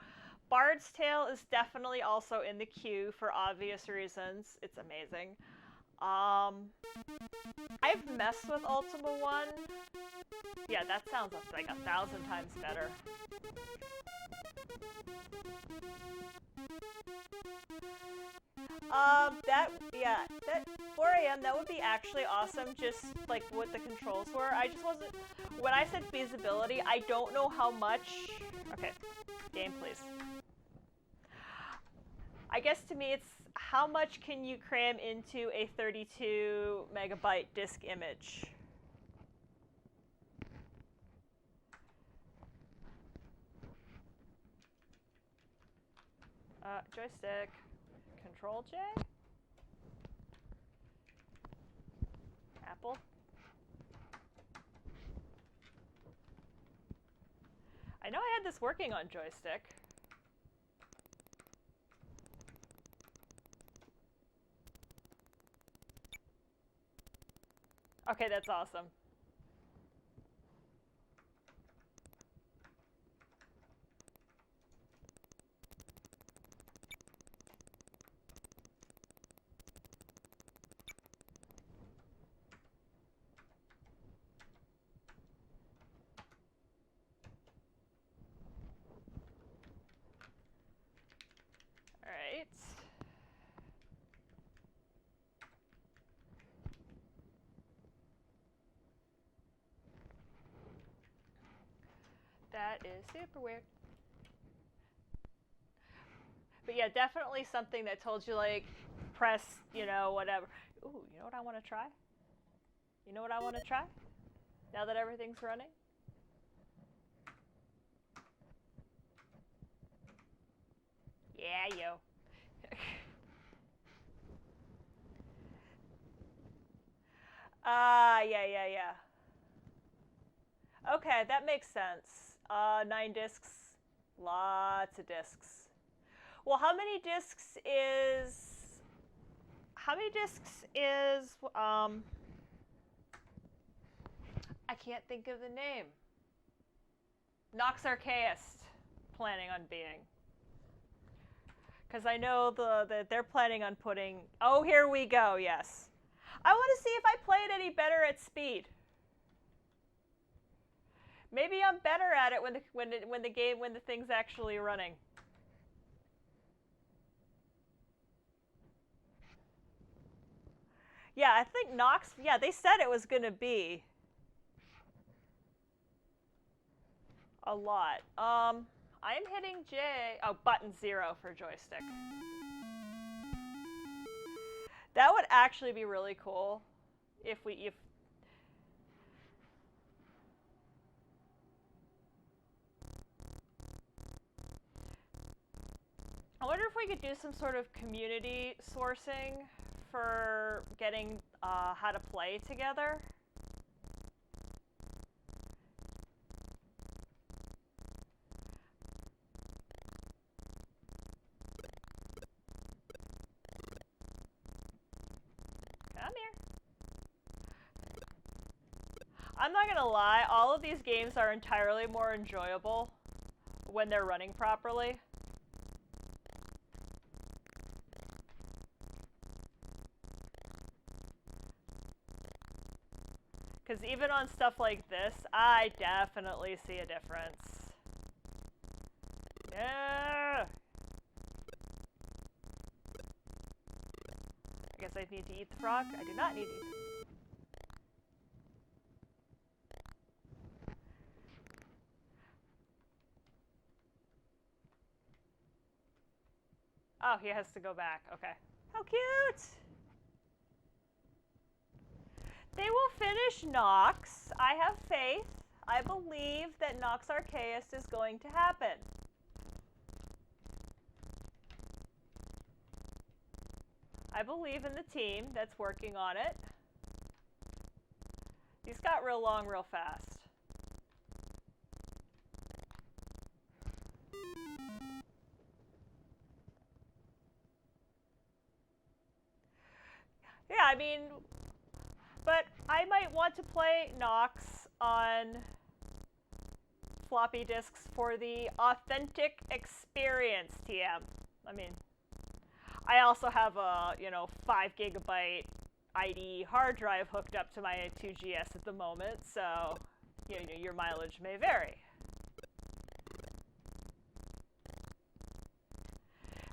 Bard's Tale is definitely also in the queue for obvious reasons. It's amazing. I've messed with Ultima 1. Yeah, that sounds like 1,000 times better. That 4 AM, that would be actually awesome, just like what the controls were. I just wasn't, when I said feasibility, I don't know how much, okay, game please. I guess to me it's how much can you cram into a 32 megabyte disk image? Joystick, Control J? Apple? I know I had this working on joystick. Okay, that's awesome. That is super weird. But yeah, definitely something that told you, like, press, you know, whatever. Ooh, you know what I want to try? You know what I want to try? Now that everything's running? Yeah, yo. Yeah. Okay, that makes sense. 9 discs. Lots of discs. Well, how many discs is... How many discs is... I can't think of the name. Nox Archaeist planning on being. Because I know that they're planning on putting... Oh, here we go, yes. I want to see if I play it any better at speed. Maybe I'm better at it when the thing's actually running. Yeah, I think Nox, yeah, they said it was going to be a lot. I'm hitting J. Oh, button 0 for joystick. That would actually be really cool if I wonder if we could do some sort of community sourcing for getting how to play together. Come here. I'm not gonna lie, all of these games are entirely more enjoyable when they're running properly. Because even on stuff like this, I definitely see a difference. Yeah. I guess I need to eat the frog. I do not need to eat it. Oh, he has to go back. Okay. How cute! They will finish Nox. I have faith. I believe that Nox Archaeist is going to happen. I believe in the team that's working on it. These got real long real fast. Yeah, I mean, but I might want to play Nox on floppy disks for the authentic experience, TM. I mean, I also have a, 5 gigabyte ID hard drive hooked up to my 2GS at the moment, so, your mileage may vary.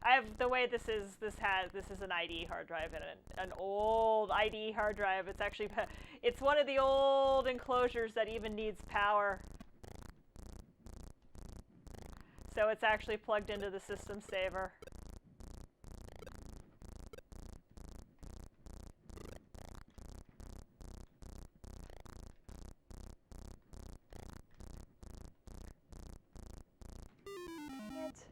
I have the way this is an IDE hard drive and an old IDE hard drive. It's one of the old enclosures that even needs power. So it's actually plugged into the system saver. Dang it.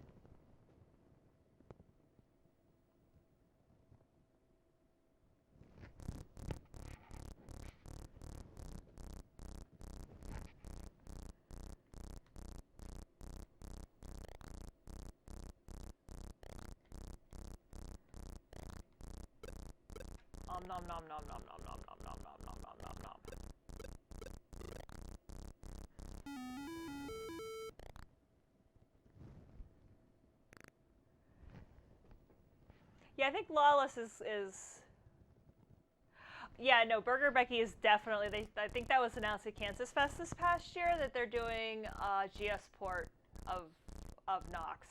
Nom nom nom nom nom nom nom nom nom nom nom nom nom. Yeah, I think Lawless is yeah, no, Burger Becky is definitely I think that was announced at Kansas Fest this past year that they're doing a GS port of Nox.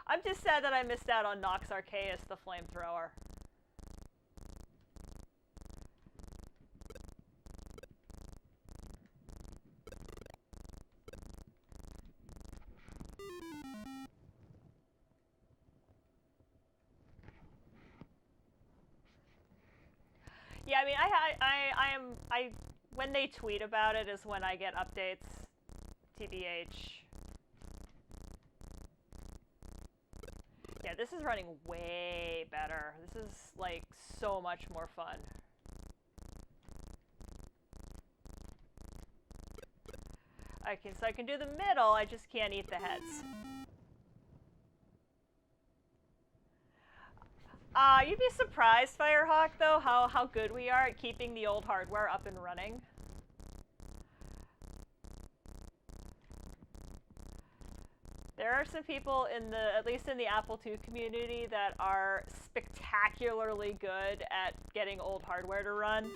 I'm just sad that I missed out on Nox Archaeist, the flamethrower. mean, I when they tweet about it is when I get updates. TBH. Yeah, this is running way better. This is, like, so much more fun. So I can do the middle, I just can't eat the heads. You'd be surprised, Firehawk, though, how good we are at keeping the old hardware up and running. There are some people at least in the Apple II community that are spectacularly good at getting old hardware to run.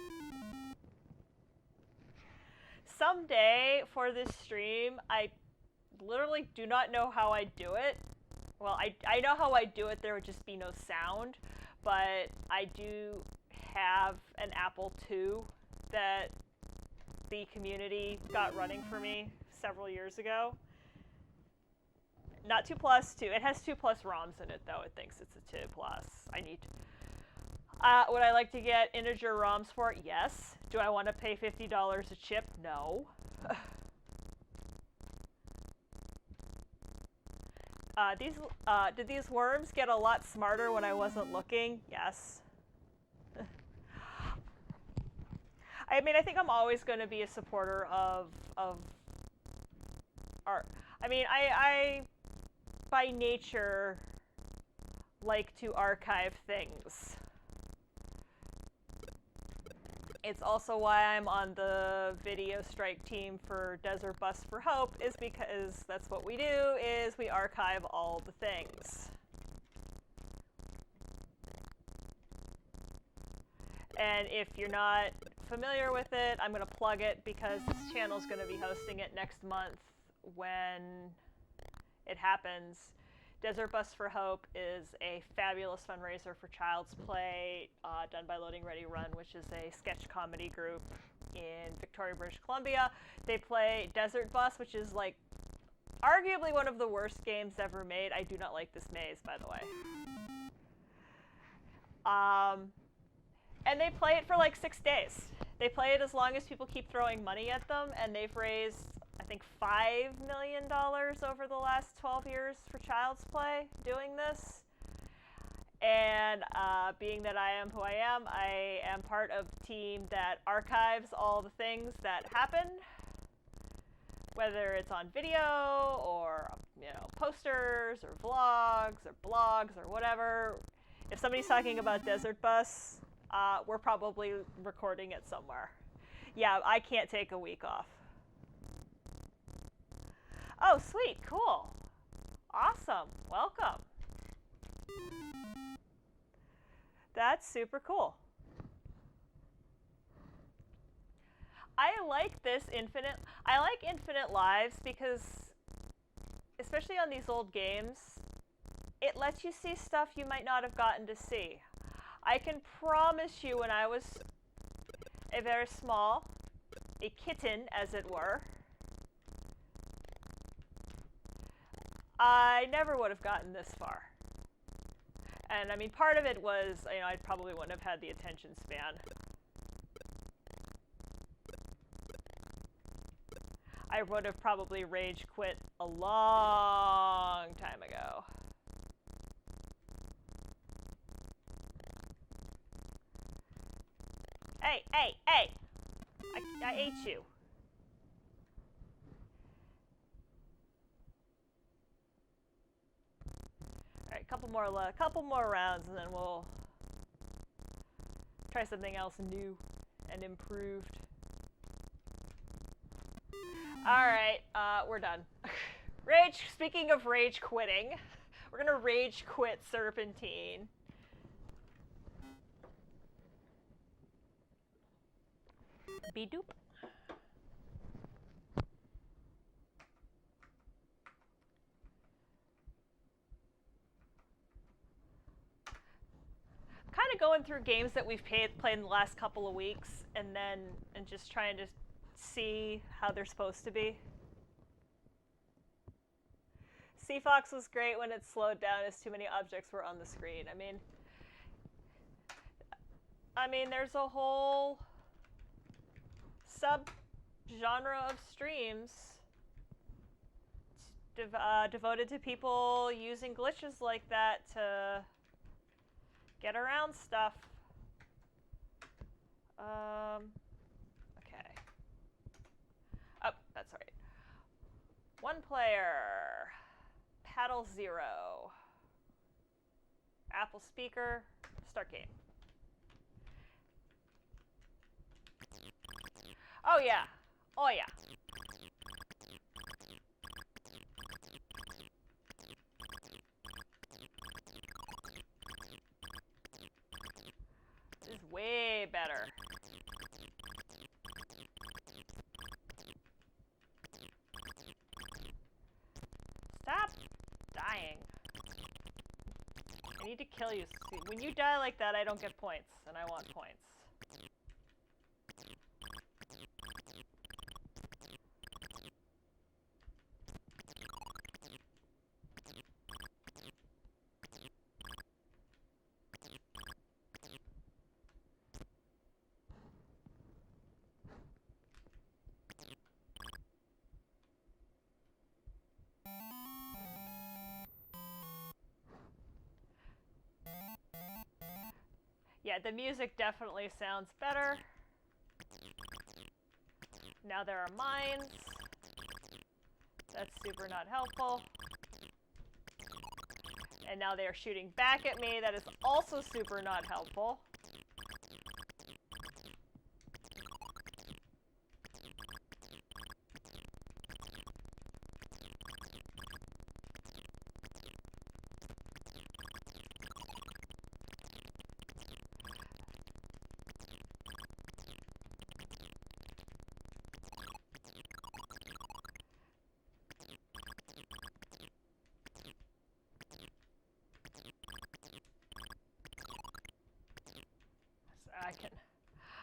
Someday, for this stream, I literally do not know how I do it. Well, I know how I do it, there would just be no sound, but I do have an Apple II that the community got running for me several years ago. Not 2 Plus, 2. It has 2 Plus ROMs in it, though. It thinks it's a 2 Plus. I need... would I like to get integer ROMs for it? Yes. Do I want to pay $50 a chip? No. Did these worms get a lot smarter when I wasn't looking? Yes. I mean, I think I'm always going to be a supporter of art. I mean, I by nature like to archive things. It's also why I'm on the video strike team for Desert Bus for Hope, is because that's what we do, is we archive all the things. And if you're not familiar with it, I'm going to plug it because this channel's going to be hosting it next month when it happens. Desert Bus for Hope is a fabulous fundraiser for Child's Play, done by Loading Ready Run, which is a sketch comedy group in Victoria, British Columbia. They play Desert Bus, which is, like, arguably one of the worst games ever made. I do not like this maze, by the way. And they play it for, like, 6 days. They play it as long as people keep throwing money at them, and they've raised, I think, $5 million over the last 12 years for Child's Play doing this. And being that I am who I am part of the team that archives all the things that happen, whether it's on video or, you know, posters or vlogs or blogs or whatever. If somebody's talking about Desert Bus, we're probably recording it somewhere. Yeah, I can't take a week off. Oh, sweet, cool. Awesome, welcome. That's super cool. I like Infinite Lives because, especially on these old games, it lets you see stuff you might not have gotten to see. I can promise you, when I was a very small, a kitten, as it were, I never would have gotten this far. And I mean, part of it was, you know, I probably wouldn't have had the attention span. I would have probably rage quit a long time ago. Hey, hey, hey! I ate you. Alright, couple more rounds and then we'll try something else new and improved. Alright, we're done. Speaking of rage quitting, we're gonna rage quit Serpentine. Be-doop. Kind of going through games that we've played in the last couple of weeks, and just trying to see how they're supposed to be. Seafox was great when it slowed down as too many objects were on the screen. I mean, I mean, there's a whole sub-genre of streams devoted to people using glitches like that to get around stuff. Okay. Oh, that's right. One player. Paddle 0. Apple speaker. Start game. Oh yeah. Oh yeah. This is way better. Stop dying. I need to kill you. When you die like that, I don't get points, and I want points. Yeah, the music definitely sounds better. Now there are mines. That's super not helpful. And now they are shooting back at me. That is also super not helpful.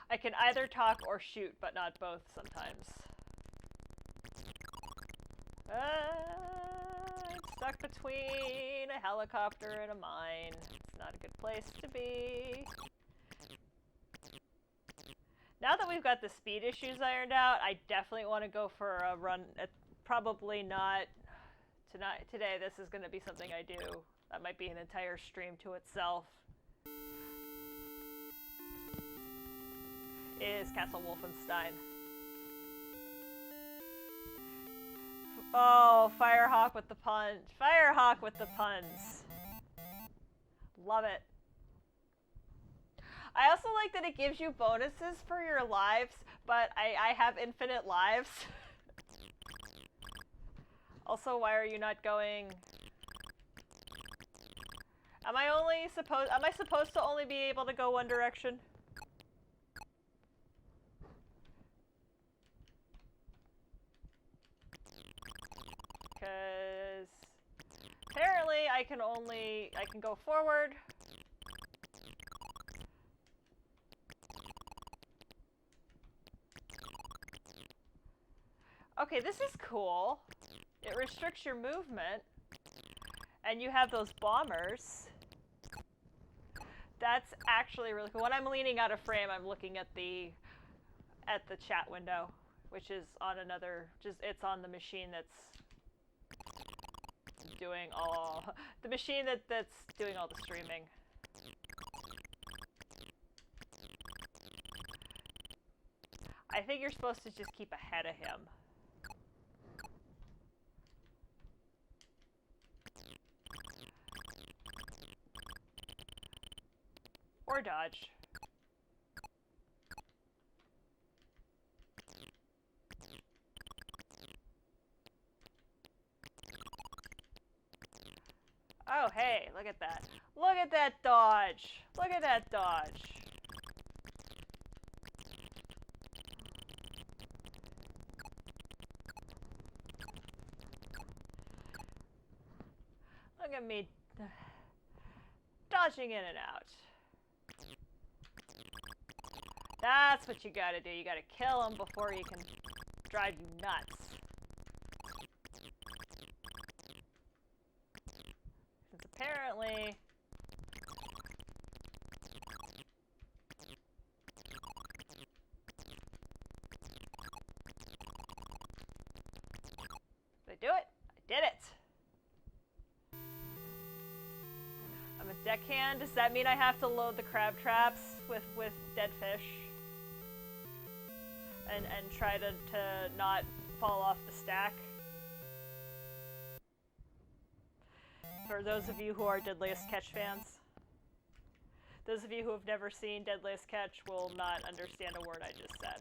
I can either talk or shoot, but not both sometimes. I'm stuck between a helicopter and a mine. It's not a good place to be. Now that we've got the speed issues ironed out, I definitely want to go for a run. Probably not tonight. Today, this is going to be something I do. That might be an entire stream to itself. Is Castle Wolfenstein. Oh, Firehawk with the punch. Firehawk with the puns. Love it. I also like that it gives you bonuses for your lives, but I have infinite lives. Also, why are you not going? Am I supposed to only be able to go one direction? Because apparently I can go forward. Okay, this is cool. It restricts your movement. And you have those bombers. That's actually really cool. When I'm leaning out of frame, I'm looking at the chat window, which is on another, it's on the machine that's doing all that's doing all the streaming. I think you're supposed to just keep ahead of him. Or dodge. Oh, hey, look at that. Look at that dodge. Look at that dodge. Look at me dodging in and out. That's what you gotta do. You gotta kill him before he can drive you nuts. Since apparently Did I do it? I did it! I'm a deckhand. Does that mean I have to load the crab traps with dead fish? And try to not fall off the stack? For those of you who are Deadliest Catch fans. Those of you who have never seen Deadliest Catch will not understand a word I just said.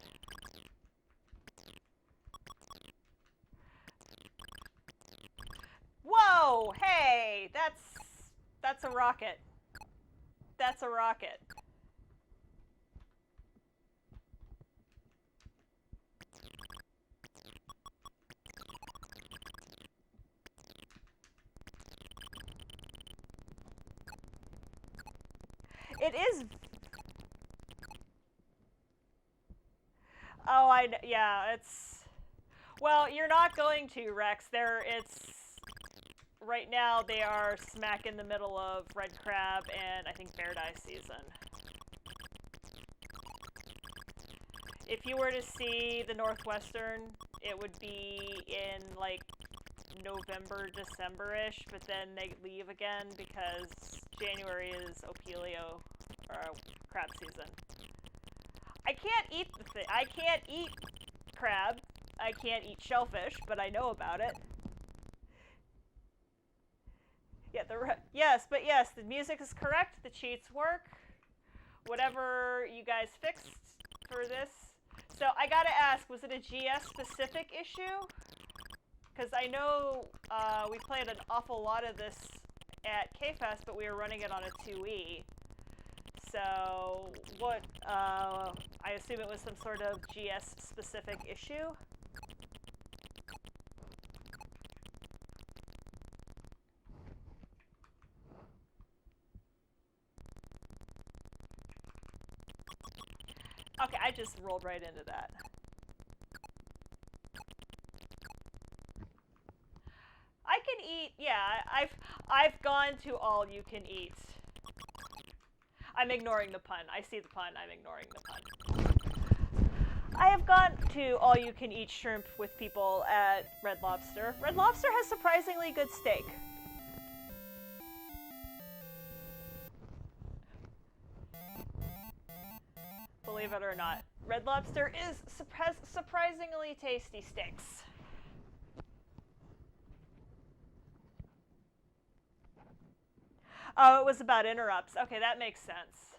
Whoa! Hey! That's a rocket. That's a rocket. It is. Oh, yeah, it's. Well, you're not going to, Rex. It's. Right now, they are smack in the middle of red crab and I think bear-dye season. If you were to see the Northwestern, it would be in, like, November, December-ish, but then they leave again because January is Opelio, or crab season. I can't eat the thing. I can't eat crab. I can't eat shellfish, but I know about it. Yeah, yes, the music is correct. The cheats work. Whatever you guys fixed for this. So I gotta ask, was it a GS-specific issue? Because I know we played an awful lot of this at K-Fest, but we were running it on a 2E. So, what, I assume it was some sort of GS-specific issue? Okay, I just rolled right into that. I can eat, yeah, I've gone to all you can eat. I'm ignoring the pun. I see the pun, I'm ignoring the pun. I have gone to all you can eat shrimp with people at Red Lobster. Red Lobster has surprisingly good steak. Believe it or not. Red Lobster has surprisingly tasty steaks. Oh, it was about interrupts. Okay, that makes sense.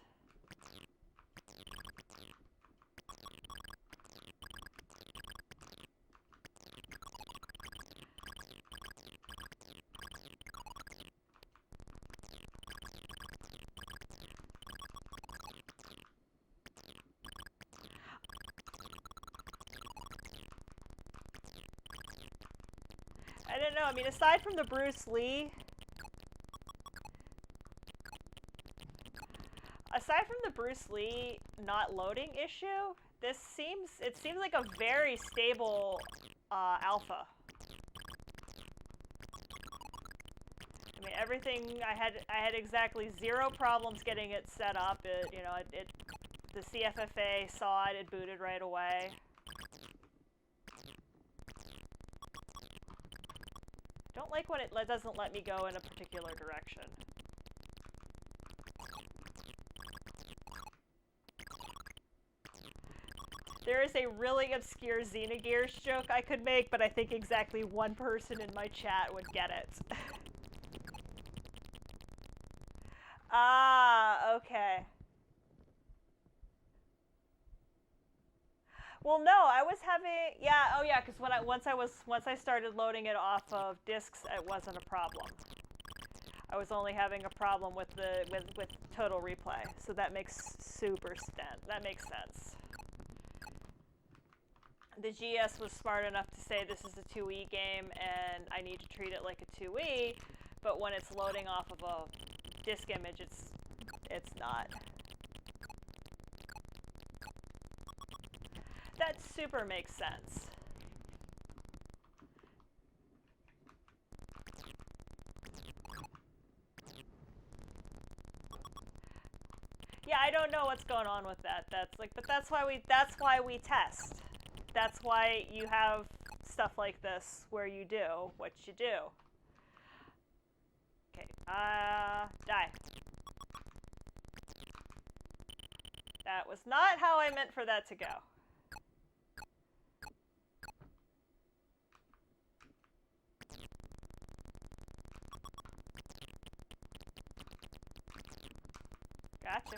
I don't know. I mean, aside from the Bruce Lee... Aside from the Bruce Lee not loading issue, it seems like a very stable alpha. I mean, everything I had exactly 0 problems getting it set up. The CFFA saw it booted right away. Don't like when it doesn't let me go in a particular direction. There is a really obscure Xenogears joke I could make, but I think exactly one person in my chat would get it. Ah, okay. Well, no, I was having, yeah, oh yeah, because once I started loading it off of discs, it wasn't a problem. I was only having a problem with Total Replay, so that makes that makes sense. The GS was smart enough to say this is a 2E game and I need to treat it like a 2E, but when it's loading off of a disk image, it's not. That super makes sense. Yeah, I don't know what's going on with that. But that's why we test. That's why you have stuff like this where you do what you do. Okay, die. That was not how I meant for that to go. Gotcha.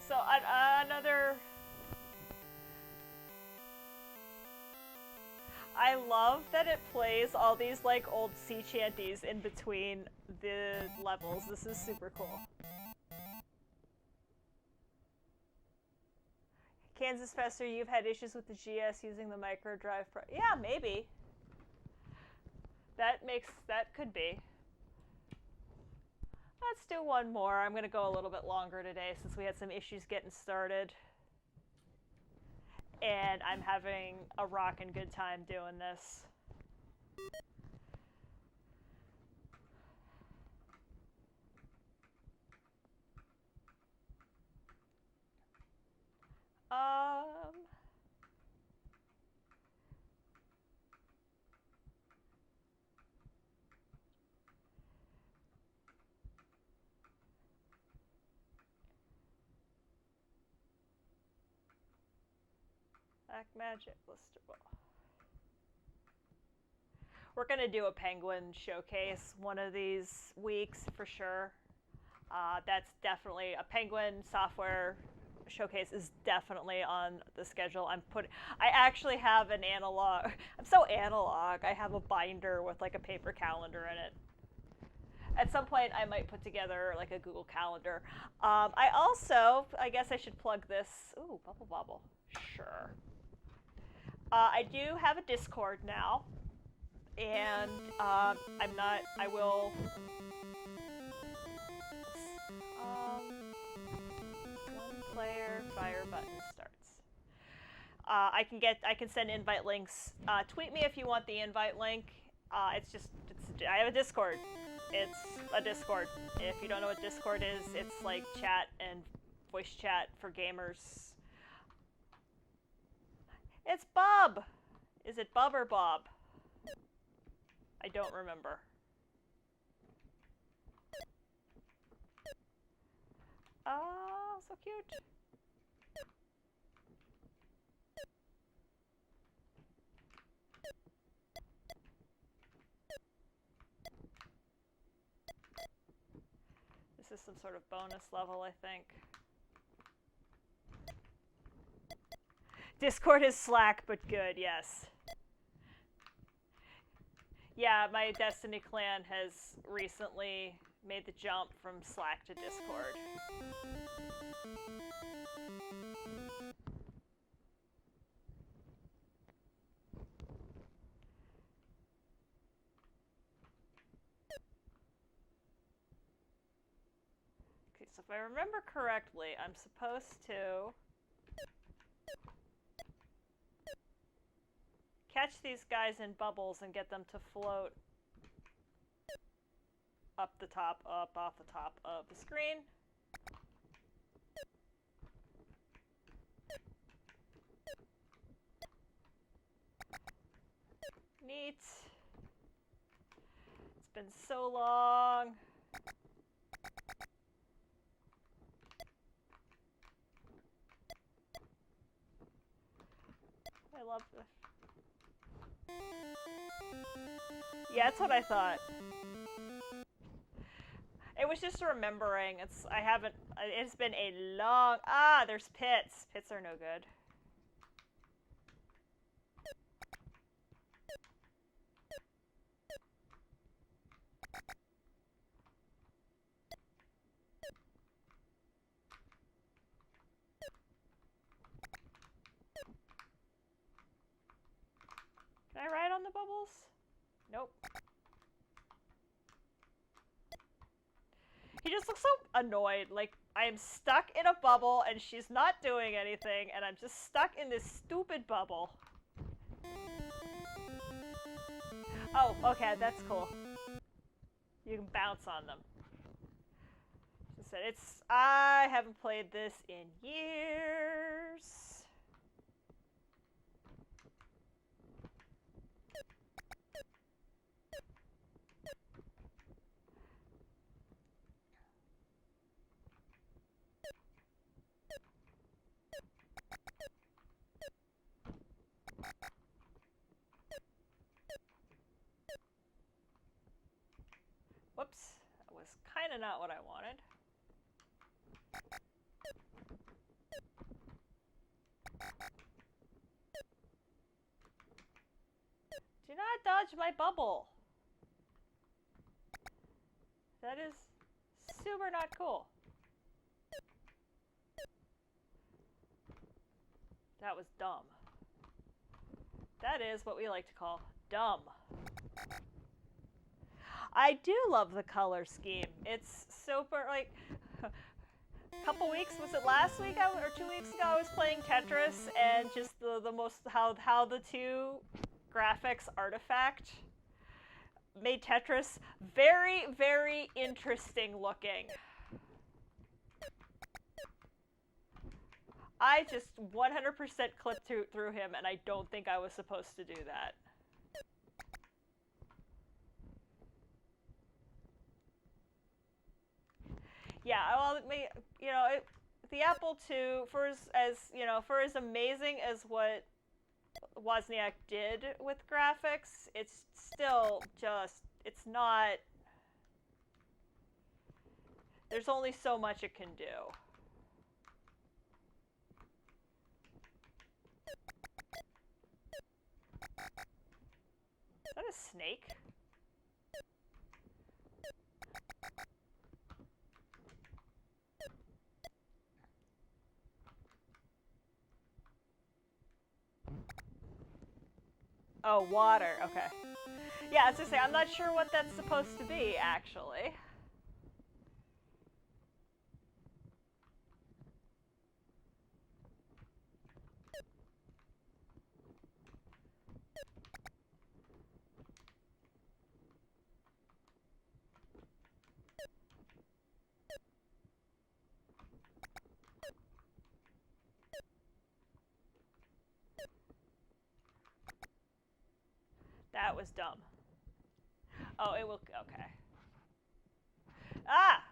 So another... I love that it plays all these like old sea shanties in between the levels. This is super cool. Kansas Fester, you've had issues with the GS using the micro drive pro. Yeah, maybe. That could be. Let's do one more. I'm gonna go a little bit longer today since we had some issues getting started. And I'm having a rockin' good time doing this. Black Magic Blister Ball. We're gonna do a Penguin showcase one of these weeks for sure. That's definitely a Penguin software showcase is definitely on the schedule. I actually have an analog. I'm so analog. I have a binder with like a paper calendar in it. At some point, I might put together like a Google Calendar. I also, I guess I should plug this. Ooh, Bubble Bobble. Sure. I do have a Discord now, and I will. One player, fire button starts. I can send invite links. Tweet me if you want the invite link. I have a Discord. It's a Discord. If you don't know what Discord is, it's like chat and voice chat for gamers. It's Bob! Is it Bub or Bob? I don't remember. Oh, so cute. This is some sort of bonus level, I think. Discord is Slack, but good, yes. Yeah, my Destiny clan has recently made the jump from Slack to Discord. Okay, so if I remember correctly, I'm supposed to catch these guys in bubbles and get them to float up off the top of the screen. Neat. It's been so long. I love this. Yeah, that's what I thought. It was just remembering. It's been a long... Ah, there's pits. Pits are no good. Can I ride on the bubbles? Nope. He just looks so annoyed. Like, I am stuck in a bubble and she's not doing anything, and I'm just stuck in this stupid bubble. Oh, okay, that's cool. You can bounce on them. Just said I haven't played this in years. Whoops, that was kind of not what I wanted. Do not dodge my bubble. That is super not cool. That was dumb. That is what we like to call dumb. I do love the color scheme. It's super, like, a couple weeks, was it last week or 2 weeks ago, I was playing Tetris, and just the most, how the two graphics artifact made Tetris very, very interesting looking. I just 100% clipped through him, and I don't think I was supposed to do that. Yeah, well, you know, the Apple II, for as amazing as what Wozniak did with graphics, it's still just, it's not. There's only so much it can do. Is that a snake? Oh, water. Okay. Yeah, as I say, I'm not sure what that's supposed to be, actually. That was dumb. Oh, it will. Okay. Ah!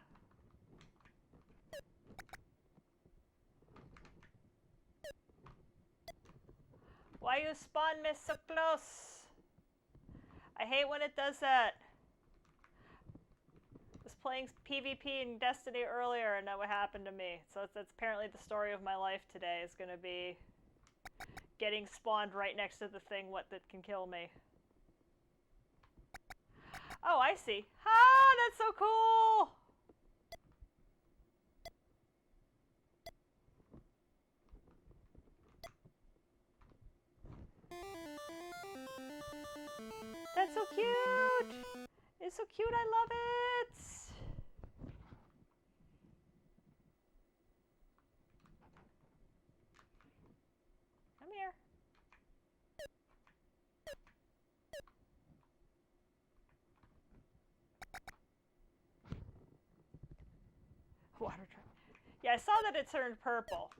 Why you spawn me so close? I hate when it does that. I was playing PvP in Destiny earlier, and that what happened to me. So that's apparently the story of my life today, is going to be getting spawned right next to the thing that can kill me. Oh, I see. Ah, that's so cool! That's so cute! It's so cute, I love it! Come here. Water truck. Yeah, I saw that it turned purple.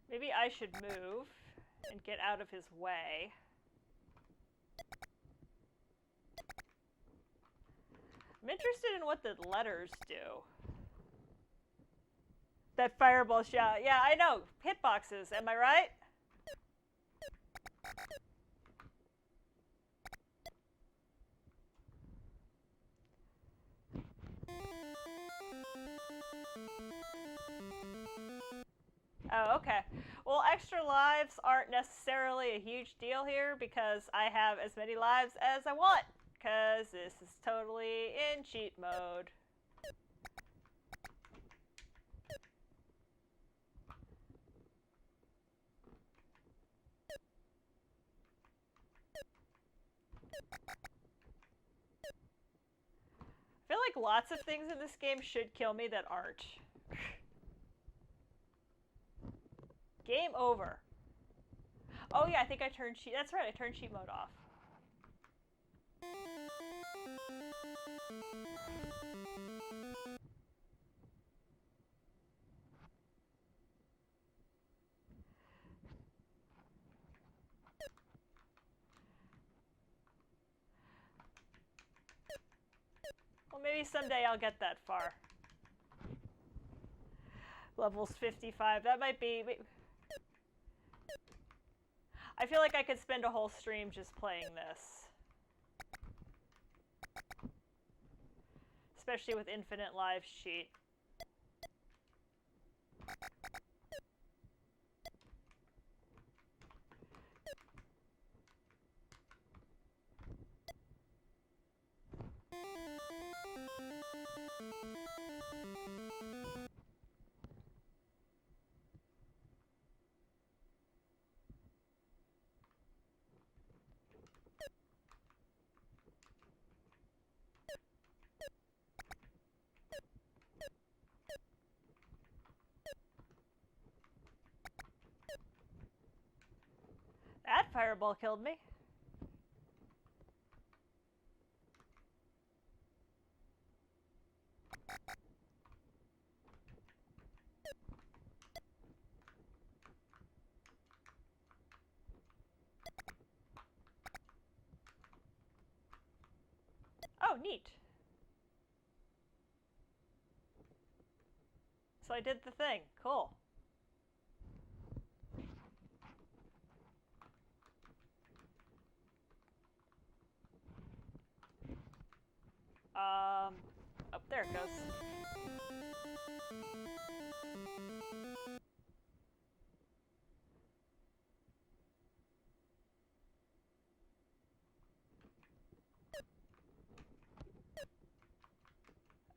Maybe I should move and get out of his way. I'm interested in what the letters do. That fireball shot. Yeah, I know. Hitboxes, am I right? Oh, okay. Well, extra lives aren't necessarily a huge deal here because I have as many lives as I want, because this is totally in cheat mode. like lots of things in this game should kill me that aren't. Game over. Oh yeah, I think I turned cheat. That's right, I turned cheat mode off. Well, maybe someday I'll get that far. Levels 55. That might be... I feel like I could spend a whole stream just playing this. Especially with infinite lives cheat. That fireball killed me. Oh, neat. So I did the thing. Cool. Oh, there it goes.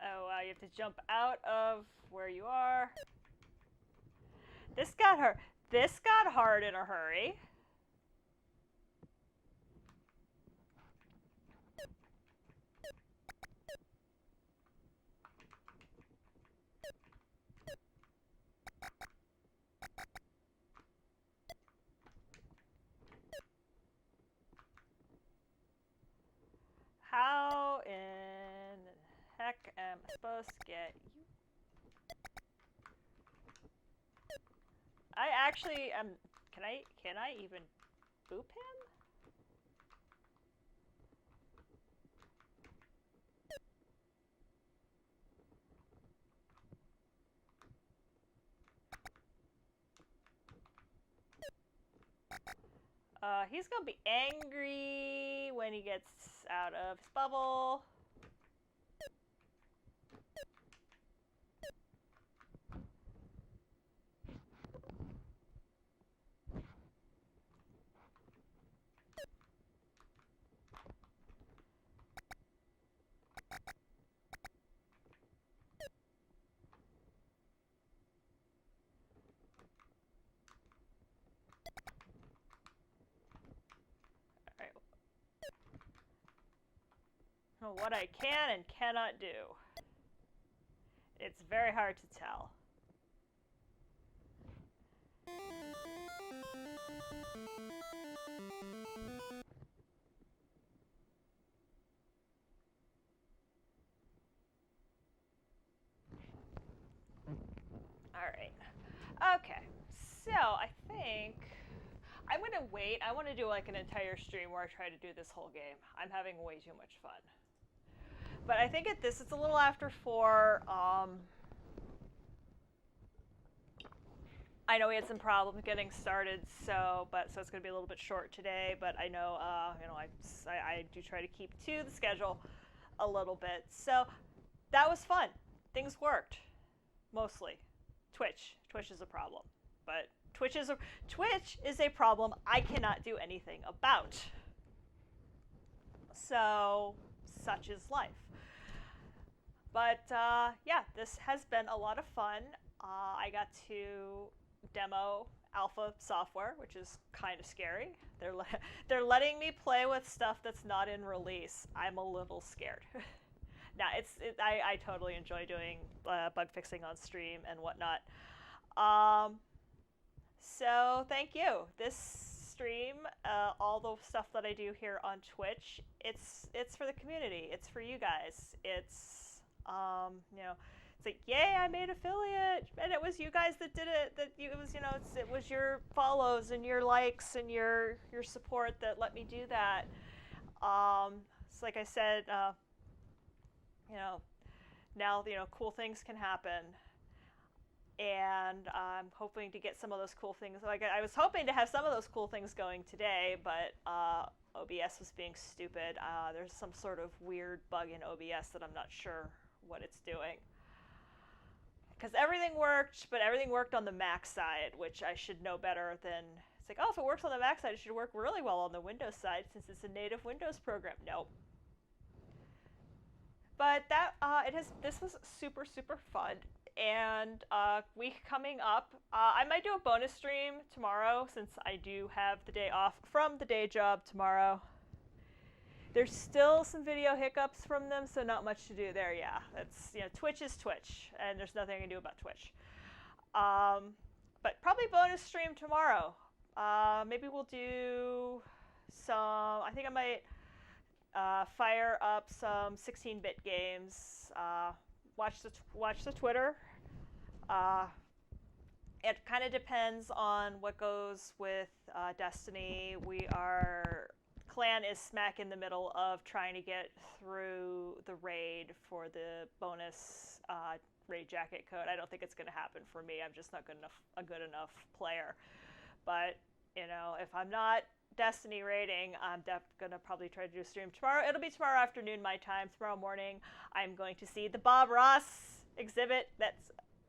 Oh, wow, you have to jump out of where you are. This got hard. This got hard in a hurry. How in the heck am I supposed to get you? I actually am. Can I even boop him? He's gonna be angry when he gets out of his bubble. What I can and cannot do. It's very hard to tell. Alright. Okay. So, I think I'm gonna wait. I want to do like an entire stream where I try to do this whole game. I'm having way too much fun. But I think at this, it's a little after 4. I know we had some problems getting started, so it's gonna be a little bit short today. But I know, I do try to keep to the schedule a little bit. So that was fun. Things worked, mostly. Twitch is a problem, but Twitch is a problem I cannot do anything about. So such is life. But yeah, this has been a lot of fun. I got to demo alpha software, which is kind of scary. They're letting me play with stuff that's not in release. I'm a little scared. I totally enjoy doing bug fixing on stream and whatnot. Um, so thank you. This stream, all the stuff that I do here on Twitch, it's for the community. It's for you guys. It's you know, it's like, yay, I made affiliate, and it was you guys that did it. It was, it was your follows and your likes and your support that let me do that. It's like I said, you know, now cool things can happen, and I'm hoping to get some of those cool things. Like I was hoping to have some of those cool things going today, but OBS was being stupid. There's some sort of weird bug in OBS that I'm not sure what it's doing. Because everything worked, but everything worked on the Mac side, which I should know better than. It's like, oh, if it works on the Mac side, it should work really well on the Windows side since it's a native Windows program. Nope. But that this was super fun, and week coming up, I might do a bonus stream tomorrow since I do have the day off from the day job tomorrow. There's still some video hiccups from them, so not much to do there. Yeah, that's Twitch is Twitch, and there's nothing I can do about Twitch. But probably bonus stream tomorrow. Maybe we'll do some. I think I might fire up some 16-bit games. Watch the Twitter. It kind of depends on what goes with Destiny. Clan is smack in the middle of trying to get through the raid for the bonus raid jacket code. I don't think it's going to happen for me. I'm just not a good enough player. But if I'm not Destiny raiding, I'm going to probably try to do a stream tomorrow. It'll be tomorrow afternoon my time. Tomorrow morning, I'm going to see the Bob Ross exhibit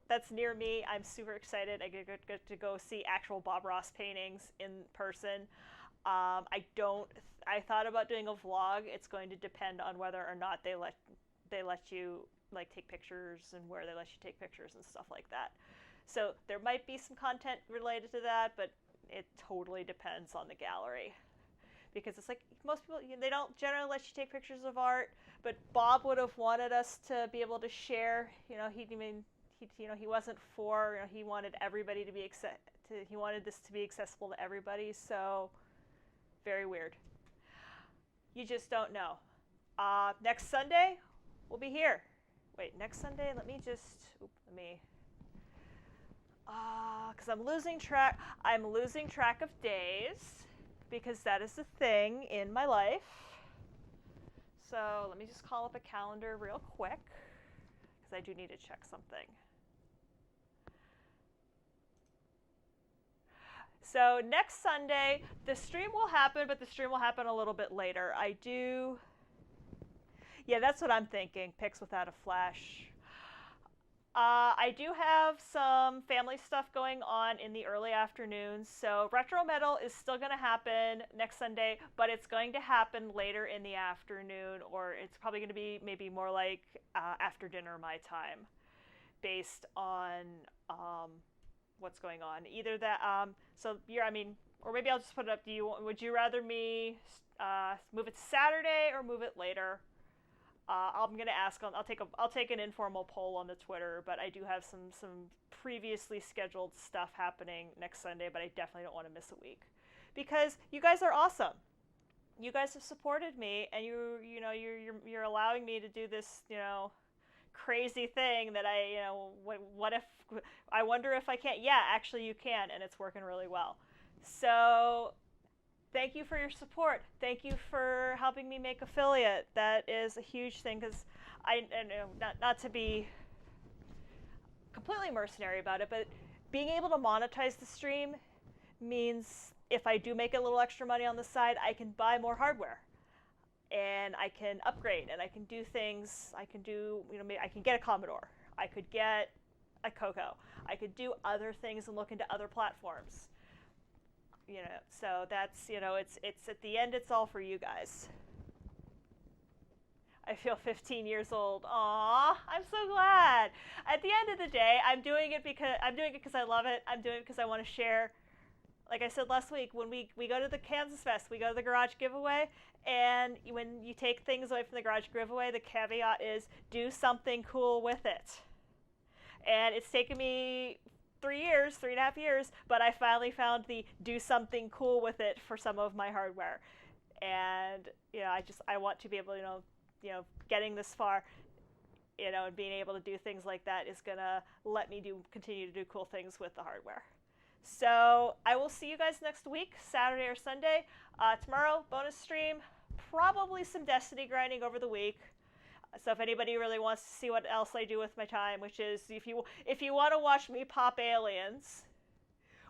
that's near me. I'm super excited. I get to go see actual Bob Ross paintings in person. I thought about doing a vlog. It's going to depend on whether or not they let you take pictures and where they let you take pictures and stuff like that. So there might be some content related to that, but it totally depends on the gallery. Because it's like most people, they don't generally let you take pictures of art, but Bob would have wanted us to be able to share. He wasn't for. He wanted everybody to be he wanted this to be accessible to everybody. So very weird. You just don't know. Next Sunday, we'll be here. Wait, next Sunday? Because I'm losing track. I'm losing track of days because that is the thing in my life. So let me just call up a calendar real quick because I do need to check something. So next Sunday, the stream will happen, but the stream will happen a little bit later. Yeah, that's what I'm thinking, Pics Without a Flash. I do have some family stuff going on in the early afternoons, so Retro Metal is still going to happen next Sunday, but it's going to happen later in the afternoon, or it's probably going to be maybe more like after dinner my time, based on what's going on. Either that, or maybe I'll just put it up to you. Would you rather me move it to Saturday or move it later? I'm gonna ask. I'll take an informal poll on the Twitter, but I do have some previously scheduled stuff happening next Sunday. But I definitely don't want to miss a week because you guys are awesome. You guys have supported me, and you're allowing me to do this crazy thing that what if I wonder if I can't. Yeah, actually you can, and it's working really well. So thank you for your support. Thank you for helping me make affiliate. That is a huge thing because not to be completely mercenary about it, but being able to monetize the stream means if I do make a little extra money on the side, I can buy more hardware. And I can upgrade, and I can do things. I can do, I can get a Commodore. I could get a Coco. I could do other things and look into other platforms. So that's, it's at the end, it's all for you guys. I feel 15 years old. Aw, I'm so glad. At the end of the day, I'm doing it because I love it. I'm doing it because I want to share like I said last week, when we go to the Kansas Fest, we go to the garage giveaway, and when you take things away from the garage giveaway, the caveat is do something cool with it. And it's taken me 3 years, 3.5 years, but I finally found the do something cool with it for some of my hardware. And I want to be able, getting this far, and being able to do things like that is gonna let me continue to do cool things with the hardware. So I will see you guys next week, Saturday or Sunday. Tomorrow, bonus stream, probably some Destiny grinding over the week. So if anybody really wants to see what else I do with my time, which is if you want to watch me pop aliens,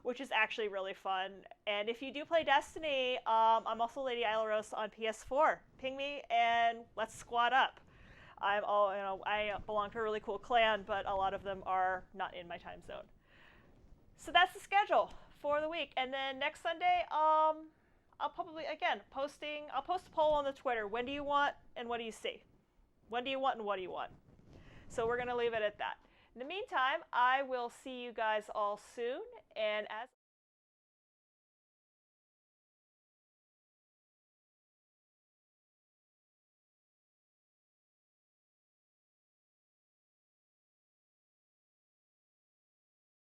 which is actually really fun, and if you do play Destiny, I'm also Lady Aileros on PS4. Ping me and let's squad up. I belong to a really cool clan, but a lot of them are not in my time zone. So that's the schedule for the week, and then next Sunday, I'll probably I'll post a poll on the Twitter. When do you want and what do you see? When do you want and what do you want? So we're gonna leave it at that. In the meantime, I will see you guys all soon, and as